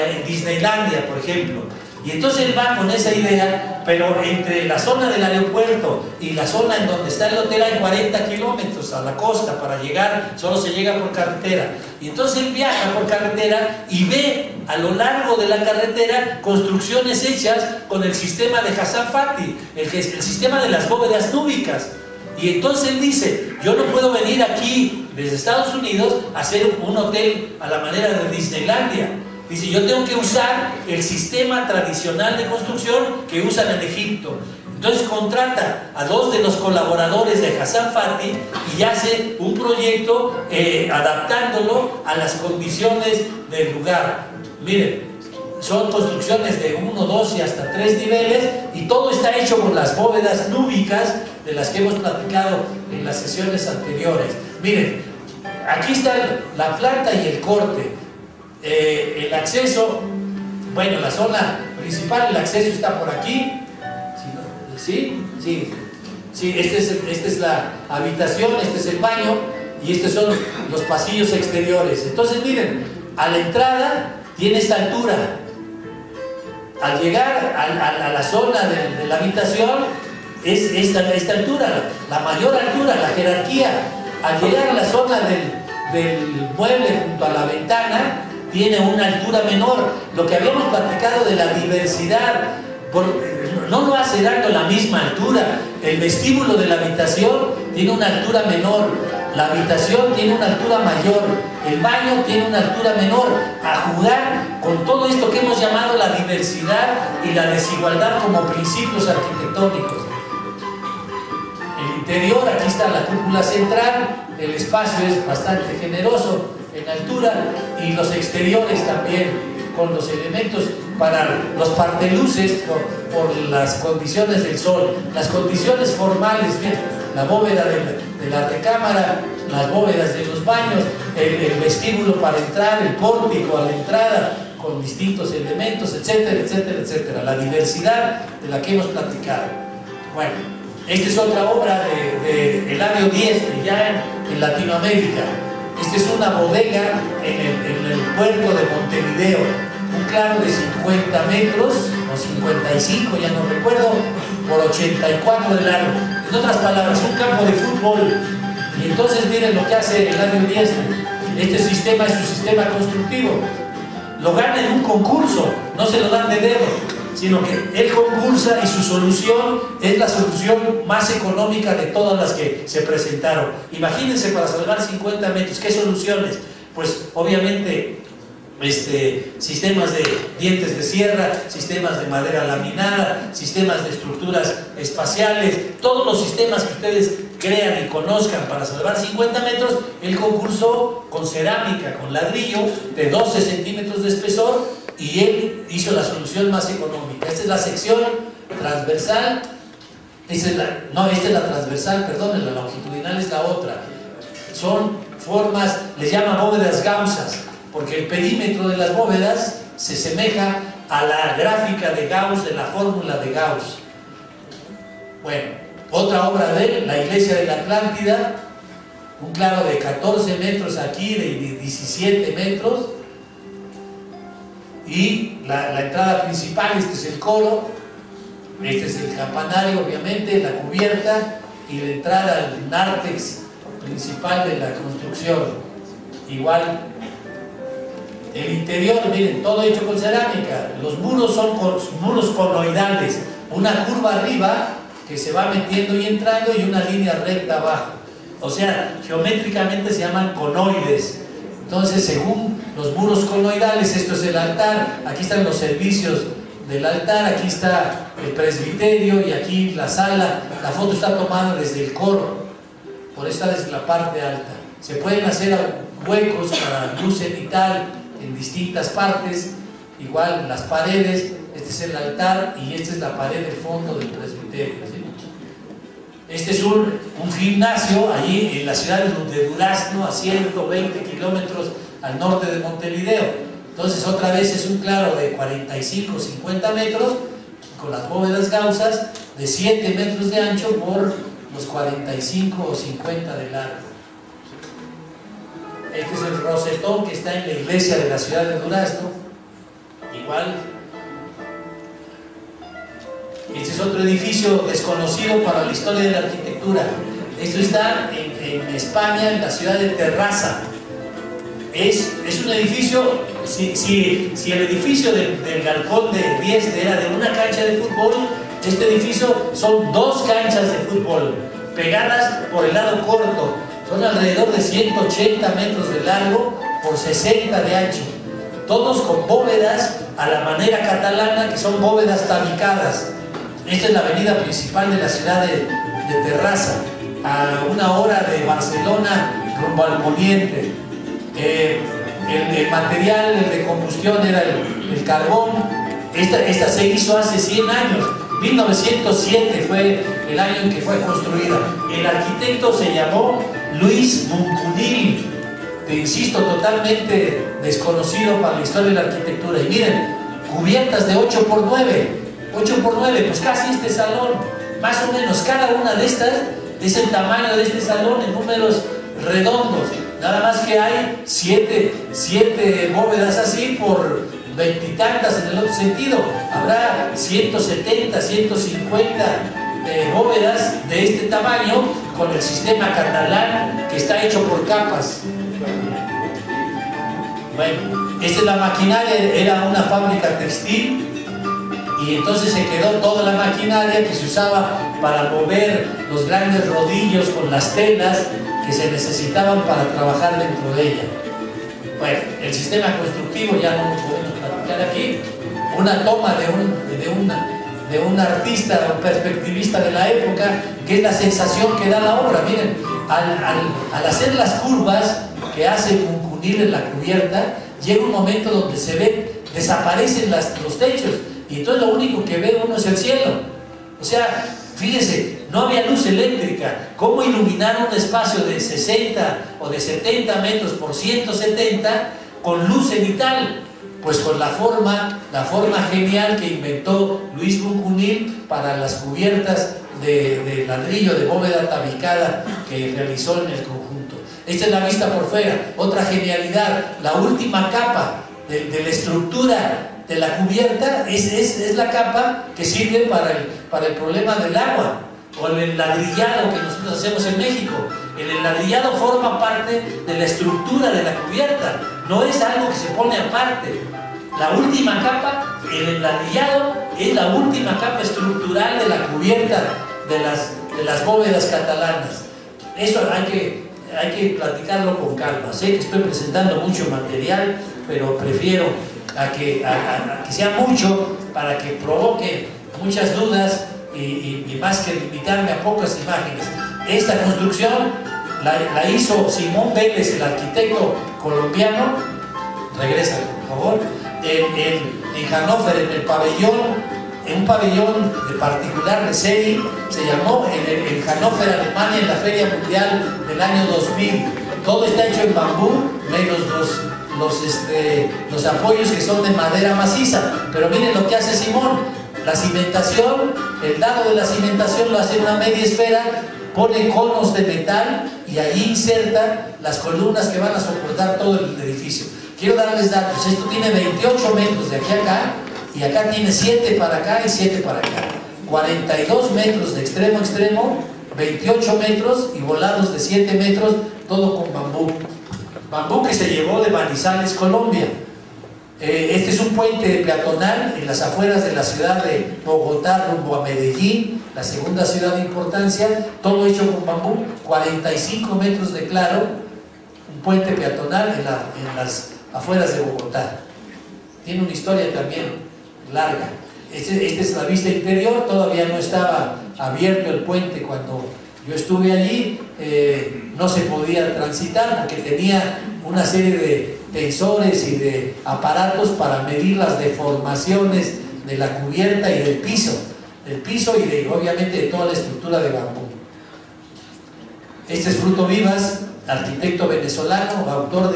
en Disneylandia, por ejemplo. Y entonces él va con esa idea, pero entre la zona del aeropuerto y la zona en donde está el hotel hay 40 kilómetros a la costa. Para llegar, solo se llega por carretera. Y entonces él viaja por carretera y ve a lo largo de la carretera construcciones hechas con el sistema de Hassan Fatty, el sistema de las bóvedas núbicas. Y entonces él dice: yo no puedo venir aquí desde Estados Unidos a hacer un hotel a la manera de Disneylandia. Dice: yo tengo que usar el sistema tradicional de construcción que usan en Egipto. Entonces contrata a 2 de los colaboradores de Hassan Fatty y hace un proyecto adaptándolo a las condiciones del lugar. Miren, son construcciones de 1, 2 y hasta 3 niveles, y todo está hecho con las bóvedas núbicas de las que hemos platicado en las sesiones anteriores. Miren, aquí está la planta y el corte. El acceso, bueno, la zona principal, el acceso está por aquí. ¿Sí? Sí. Sí, esta es la habitación, este es el baño y estos son los pasillos exteriores. Entonces, miren, a la entrada tiene esta altura. Al llegar a la zona de la habitación es esta altura, la mayor altura, la jerarquía. Al llegar a la zona del mueble junto a la ventana, tiene una altura menor. Lo que habíamos platicado de la diversidad no lo hace dando la misma altura. El vestíbulo de la habitación tiene una altura menor, la habitación tiene una altura mayor, el baño tiene una altura menor. A jugar con todo esto que hemos llamado la diversidad y la desigualdad como principios arquitectónicos. El interior, aquí está la cúpula central, el espacio es bastante generoso en altura, y los exteriores también, con los elementos para los parteluces por las condiciones del sol, las condiciones formales, bien, la bóveda de la recámara, las bóvedas de los baños, el vestíbulo para entrar, el pórtico a la entrada, con distintos elementos, etcétera, etcétera, etcétera. La diversidad de la que hemos platicado. Bueno, esta es otra obra de Eladio Dieste, ya en Latinoamérica. Esta es una bodega en el puerto de Montevideo, un claro de 50 metros, o 55, ya no recuerdo, por 84 de largo. En otras palabras, un campo de fútbol. Y entonces miren lo que hace Eladio Dieste. Este sistema es su sistema constructivo. Lo gana en un concurso, no se lo dan de dedo, sino que él concursa y su solución es la solución más económica de todas las que se presentaron. Imagínense, para salvar 50 metros, ¿qué soluciones? Pues obviamente sistemas de dientes de sierra, sistemas de madera laminada, sistemas de estructuras espaciales, todos los sistemas que ustedes crean y conozcan para salvar 50 metros, él concursó con cerámica, con ladrillo de 12 centímetros de espesor, y él hizo la solución más económica. Esta es la sección transversal, esta es la transversal, perdón, la longitudinal es la otra. Son formas, les llama bóvedas gaussas, porque el perímetro de las bóvedas se asemeja a la gráfica de Gauss, de la fórmula de Gauss. Bueno, otra obra de él, la iglesia de la Atlántida, un claro de 14 metros aquí, de 17 metros, y la entrada principal, este es el coro, este es el campanario, obviamente, la cubierta, y la entrada al nártex principal de la construcción. Igual, el interior, miren, todo hecho con cerámica. Los muros son muros conoidales, una curva arriba que se va metiendo y entrando, y una línea recta abajo. O sea, geométricamente se llaman conoides. Entonces, según los muros conoidales, esto es el altar, aquí están los servicios del altar, aquí está el presbiterio y aquí la sala. La foto está tomada desde el coro, por esta desde la parte alta. Se pueden hacer huecos para luz cenital en distintas partes, igual las paredes. Este es el altar y esta es la pared del fondo del presbiterio, ¿sí? Este es un gimnasio allí en la ciudad de Durazno, a 120 kilómetros al norte de Montevideo. Entonces, otra vez es un claro de 45-50 metros, con las bóvedas gaussas, de 7 metros de ancho por los 45 o 50 de largo. Este es el rosetón que está en la iglesia de la ciudad de Durazno. Igual. Este es otro edificio desconocido para la historia de la arquitectura. Esto está en España, en la ciudad de Terrassa. Es un edificio, si el edificio del Galpón de Dieste era de una cancha de fútbol, este edificio son 2 canchas de fútbol, pegadas por el lado corto. Son alrededor de 180 metros de largo por 60 de ancho. Todos con bóvedas a la manera catalana, que son bóvedas tabicadas. Esta es la avenida principal de la ciudad de Terrassa, a 1 hora de Barcelona, rumbo al poniente. El material de combustión era el carbón. Esta se hizo hace 100 años. 1907 fue el año en que fue construida. El arquitecto se llamó Luis Muncunil, te insisto, totalmente desconocido para la historia de la arquitectura. Y miren, cubiertas de 8x9, pues casi este salón, más o menos. Cada una de estas es el tamaño de este salón en números redondos. Nada más que hay 7 bóvedas así por 20 y tantas en el otro sentido. Habrá 170, 150 bóvedas de este tamaño, con el sistema catalán que está hecho por capas. Bueno, esta es la maquinaria, era una fábrica textil. y entonces se quedó toda la maquinaria que se usaba para mover los grandes rodillos con las telas que se necesitaban para trabajar dentro de ella. Bueno, el sistema constructivo ya no lo podemos platicar aquí. Una toma de un artista o perspectivista de la época, que es la sensación que da la obra. Miren, al hacer las curvas que hace Cuncunil en la cubierta, llega un momento donde se ve, desaparecen los techos, y entonces lo único que ve uno es el cielo. O sea, fíjese, no había luz eléctrica. ¿Cómo iluminar un espacio de 60 o de 70 metros por 170 con luz cenital? Pues con la forma genial que inventó Luis Cuncunil para las cubiertas de ladrillo de bóveda tabicada que realizó en el conjunto. Esta es la vista por fuera. Otra genialidad, la última capa de la estructura de la cubierta es la capa que sirve para el problema del agua, o el enladrillado que nosotros hacemos en México. El enladrillado forma parte de la estructura de la cubierta, no es algo que se pone aparte. La última capa, el enladrillado, es la última capa estructural de la cubierta de las bóvedas catalanas. Eso hay que platicarlo con calma. Sé que estoy presentando mucho material, pero prefiero a que sea mucho para que provoque muchas dudas y más que limitarme a pocas imágenes. Esta construcción la hizo Simón Vélez, el arquitecto colombiano. Regresa, por favor. En Hannover, en el pabellón, en un pabellón de particular de serie, se llamó en Hannover, Alemania, en la Feria Mundial del año 2000. Todo está hecho en bambú, menos los apoyos que son de madera maciza. Pero miren lo que hace Simón. La cimentación, el dado de la cimentación lo hace en una media esfera, pone conos de metal y ahí inserta las columnas que van a soportar todo el edificio. Quiero darles datos. Esto tiene 28 metros de aquí a acá, y acá tiene 7 para acá y 7 para acá. 42 metros de extremo a extremo, 28 metros y volados de 7 metros, todo con bambú. Bambú que se llevó de Manizales, Colombia. Este es un puente peatonal en las afueras de la ciudad de Bogotá rumbo a Medellín, la segunda ciudad de importancia, todo hecho con bambú, 45 metros de claro, un puente peatonal en las afueras de Bogotá. Tiene una historia también larga. Esta es la vista interior. Todavía no estaba abierto el puente cuando yo estuve allí, no se podía transitar porque tenía una serie de tensores y de aparatos para medir las deformaciones de la cubierta y del piso y obviamente de toda la estructura de bambú. Este es Fruto Vivas, arquitecto venezolano, autor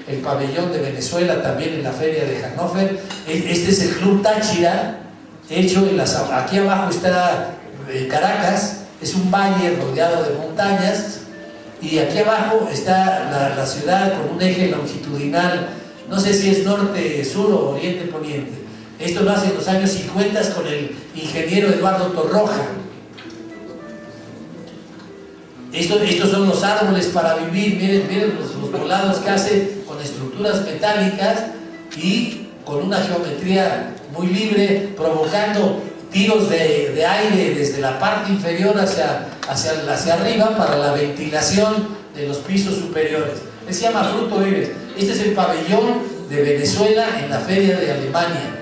del pabellón de Venezuela también en la feria de Hannover. Este es el Club Táchira, hecho aquí abajo está Caracas, es un valle rodeado de montañas, y aquí abajo está la ciudad con un eje longitudinal, no sé si es norte, sur o oriente, poniente. Esto lo hace en los años 50 con el ingeniero Eduardo Torroja. Estos son los árboles para vivir. Miren los volados que hace con estructuras metálicas y con una geometría muy libre, provocando tiros de aire desde la parte inferior hacia arriba para la ventilación de los pisos superiores. Se llama Fruto Vives. Este es el pabellón de Venezuela en la feria de Alemania.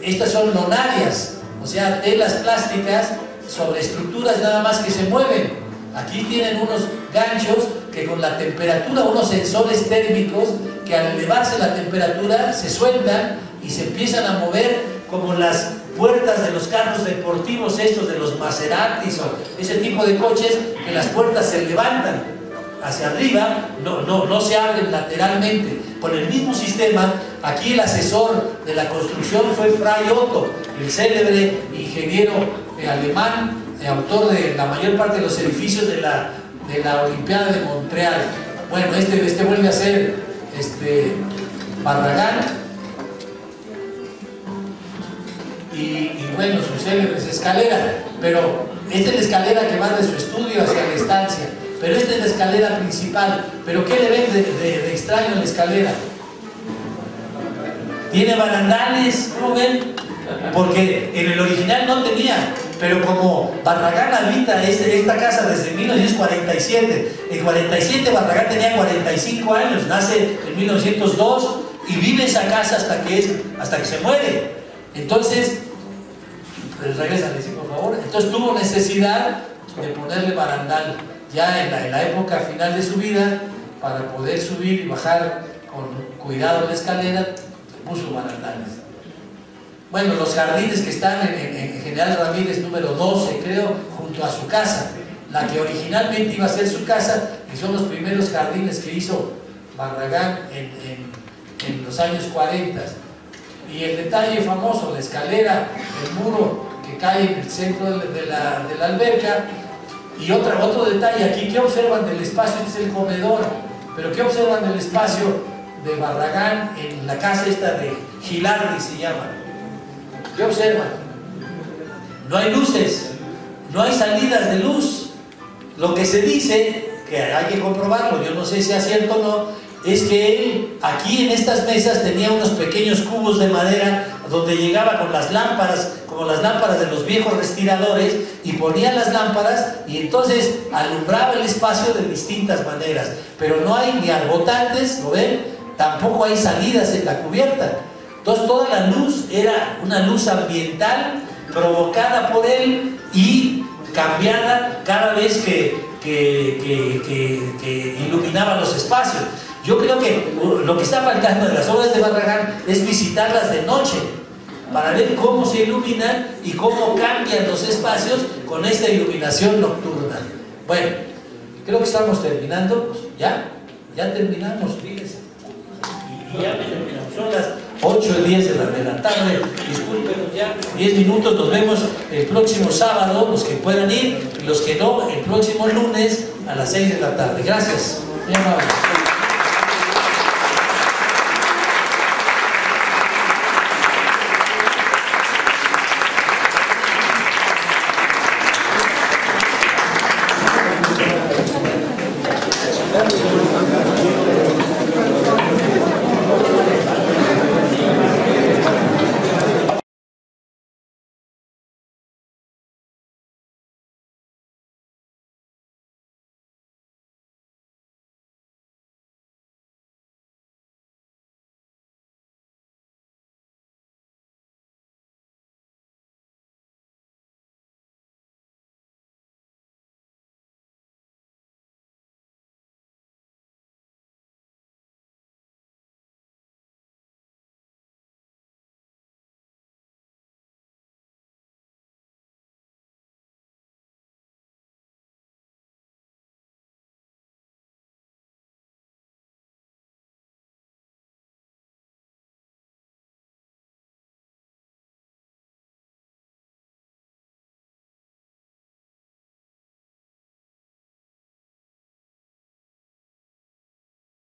Estas son lonarias, o sea, telas plásticas sobre estructuras nada más que se mueven. Aquí tienen unos ganchos que con la temperatura, unos sensores térmicos que al elevarse la temperatura se sueltan y se empiezan a mover como las puertas de los carros deportivos estos de los Maseratis o ese tipo de coches, que las puertas se levantan hacia arriba, no se abren lateralmente. Con el mismo sistema, aquí el asesor de la construcción fue Fray Otto, el célebre ingeniero alemán, autor de la mayor parte de los edificios de la Olimpiada de Montreal. Bueno, este vuelve a ser Barragán, y bueno, su célebre escalera, pero esta es la escalera que va de su estudio hacia la estancia, pero esta es la escalera principal. Pero ¿qué le ven de extraño en la escalera? Tiene barandales, ¿cómo ven? porque en el original no tenía, pero como Barragán habita esta casa desde 1947, en 47 Barragán tenía 45 años, nace en 1902 y vive esa casa hasta que se muere. Entonces, regrésale, sí, por favor. Entonces tuvo necesidad de ponerle barandal ya en la época final de su vida, para poder subir y bajar con cuidado la escalera, puso barandales. Bueno, los jardines que están en General Ramírez número 12, creo, junto a su casa, la que originalmente iba a ser su casa, y son los primeros jardines que hizo Barragán en los años 40. Y el detalle famoso, la escalera, el muro que cae en el centro de la alberca. Y otro detalle aquí, ¿qué observan del espacio? Este es el comedor, pero ¿qué observan del espacio de Barragán en la casa esta de Gilardi se llama? ¿Qué observan? No hay luces, no hay salidas de luz. Lo que se dice, que hay que comprobarlo, yo no sé si es cierto o no, es que él aquí en estas mesas tenía unos pequeños cubos de madera donde llegaba con las lámparas, como las lámparas de los viejos respiradores, y ponía las lámparas y entonces alumbraba el espacio de distintas maneras. Pero no hay ni arbotantes, ¿lo ven? Tampoco hay salidas en la cubierta. Entonces toda la luz era una luz ambiental provocada por él y cambiada cada vez que iluminaba los espacios. Yo creo que lo que está faltando en las obras de Barragán es visitarlas de noche para ver cómo se iluminan y cómo cambian los espacios con esta iluminación nocturna. Bueno, creo que estamos terminando. Ya terminamos, fíjense. Y ya terminamos. Son las 8:10 de la tarde. Discúlpenos ya, 10 minutos. Nos vemos el próximo sábado, los que puedan ir, y los que no, el próximo lunes a las 6 de la tarde. Gracias. Muy amable.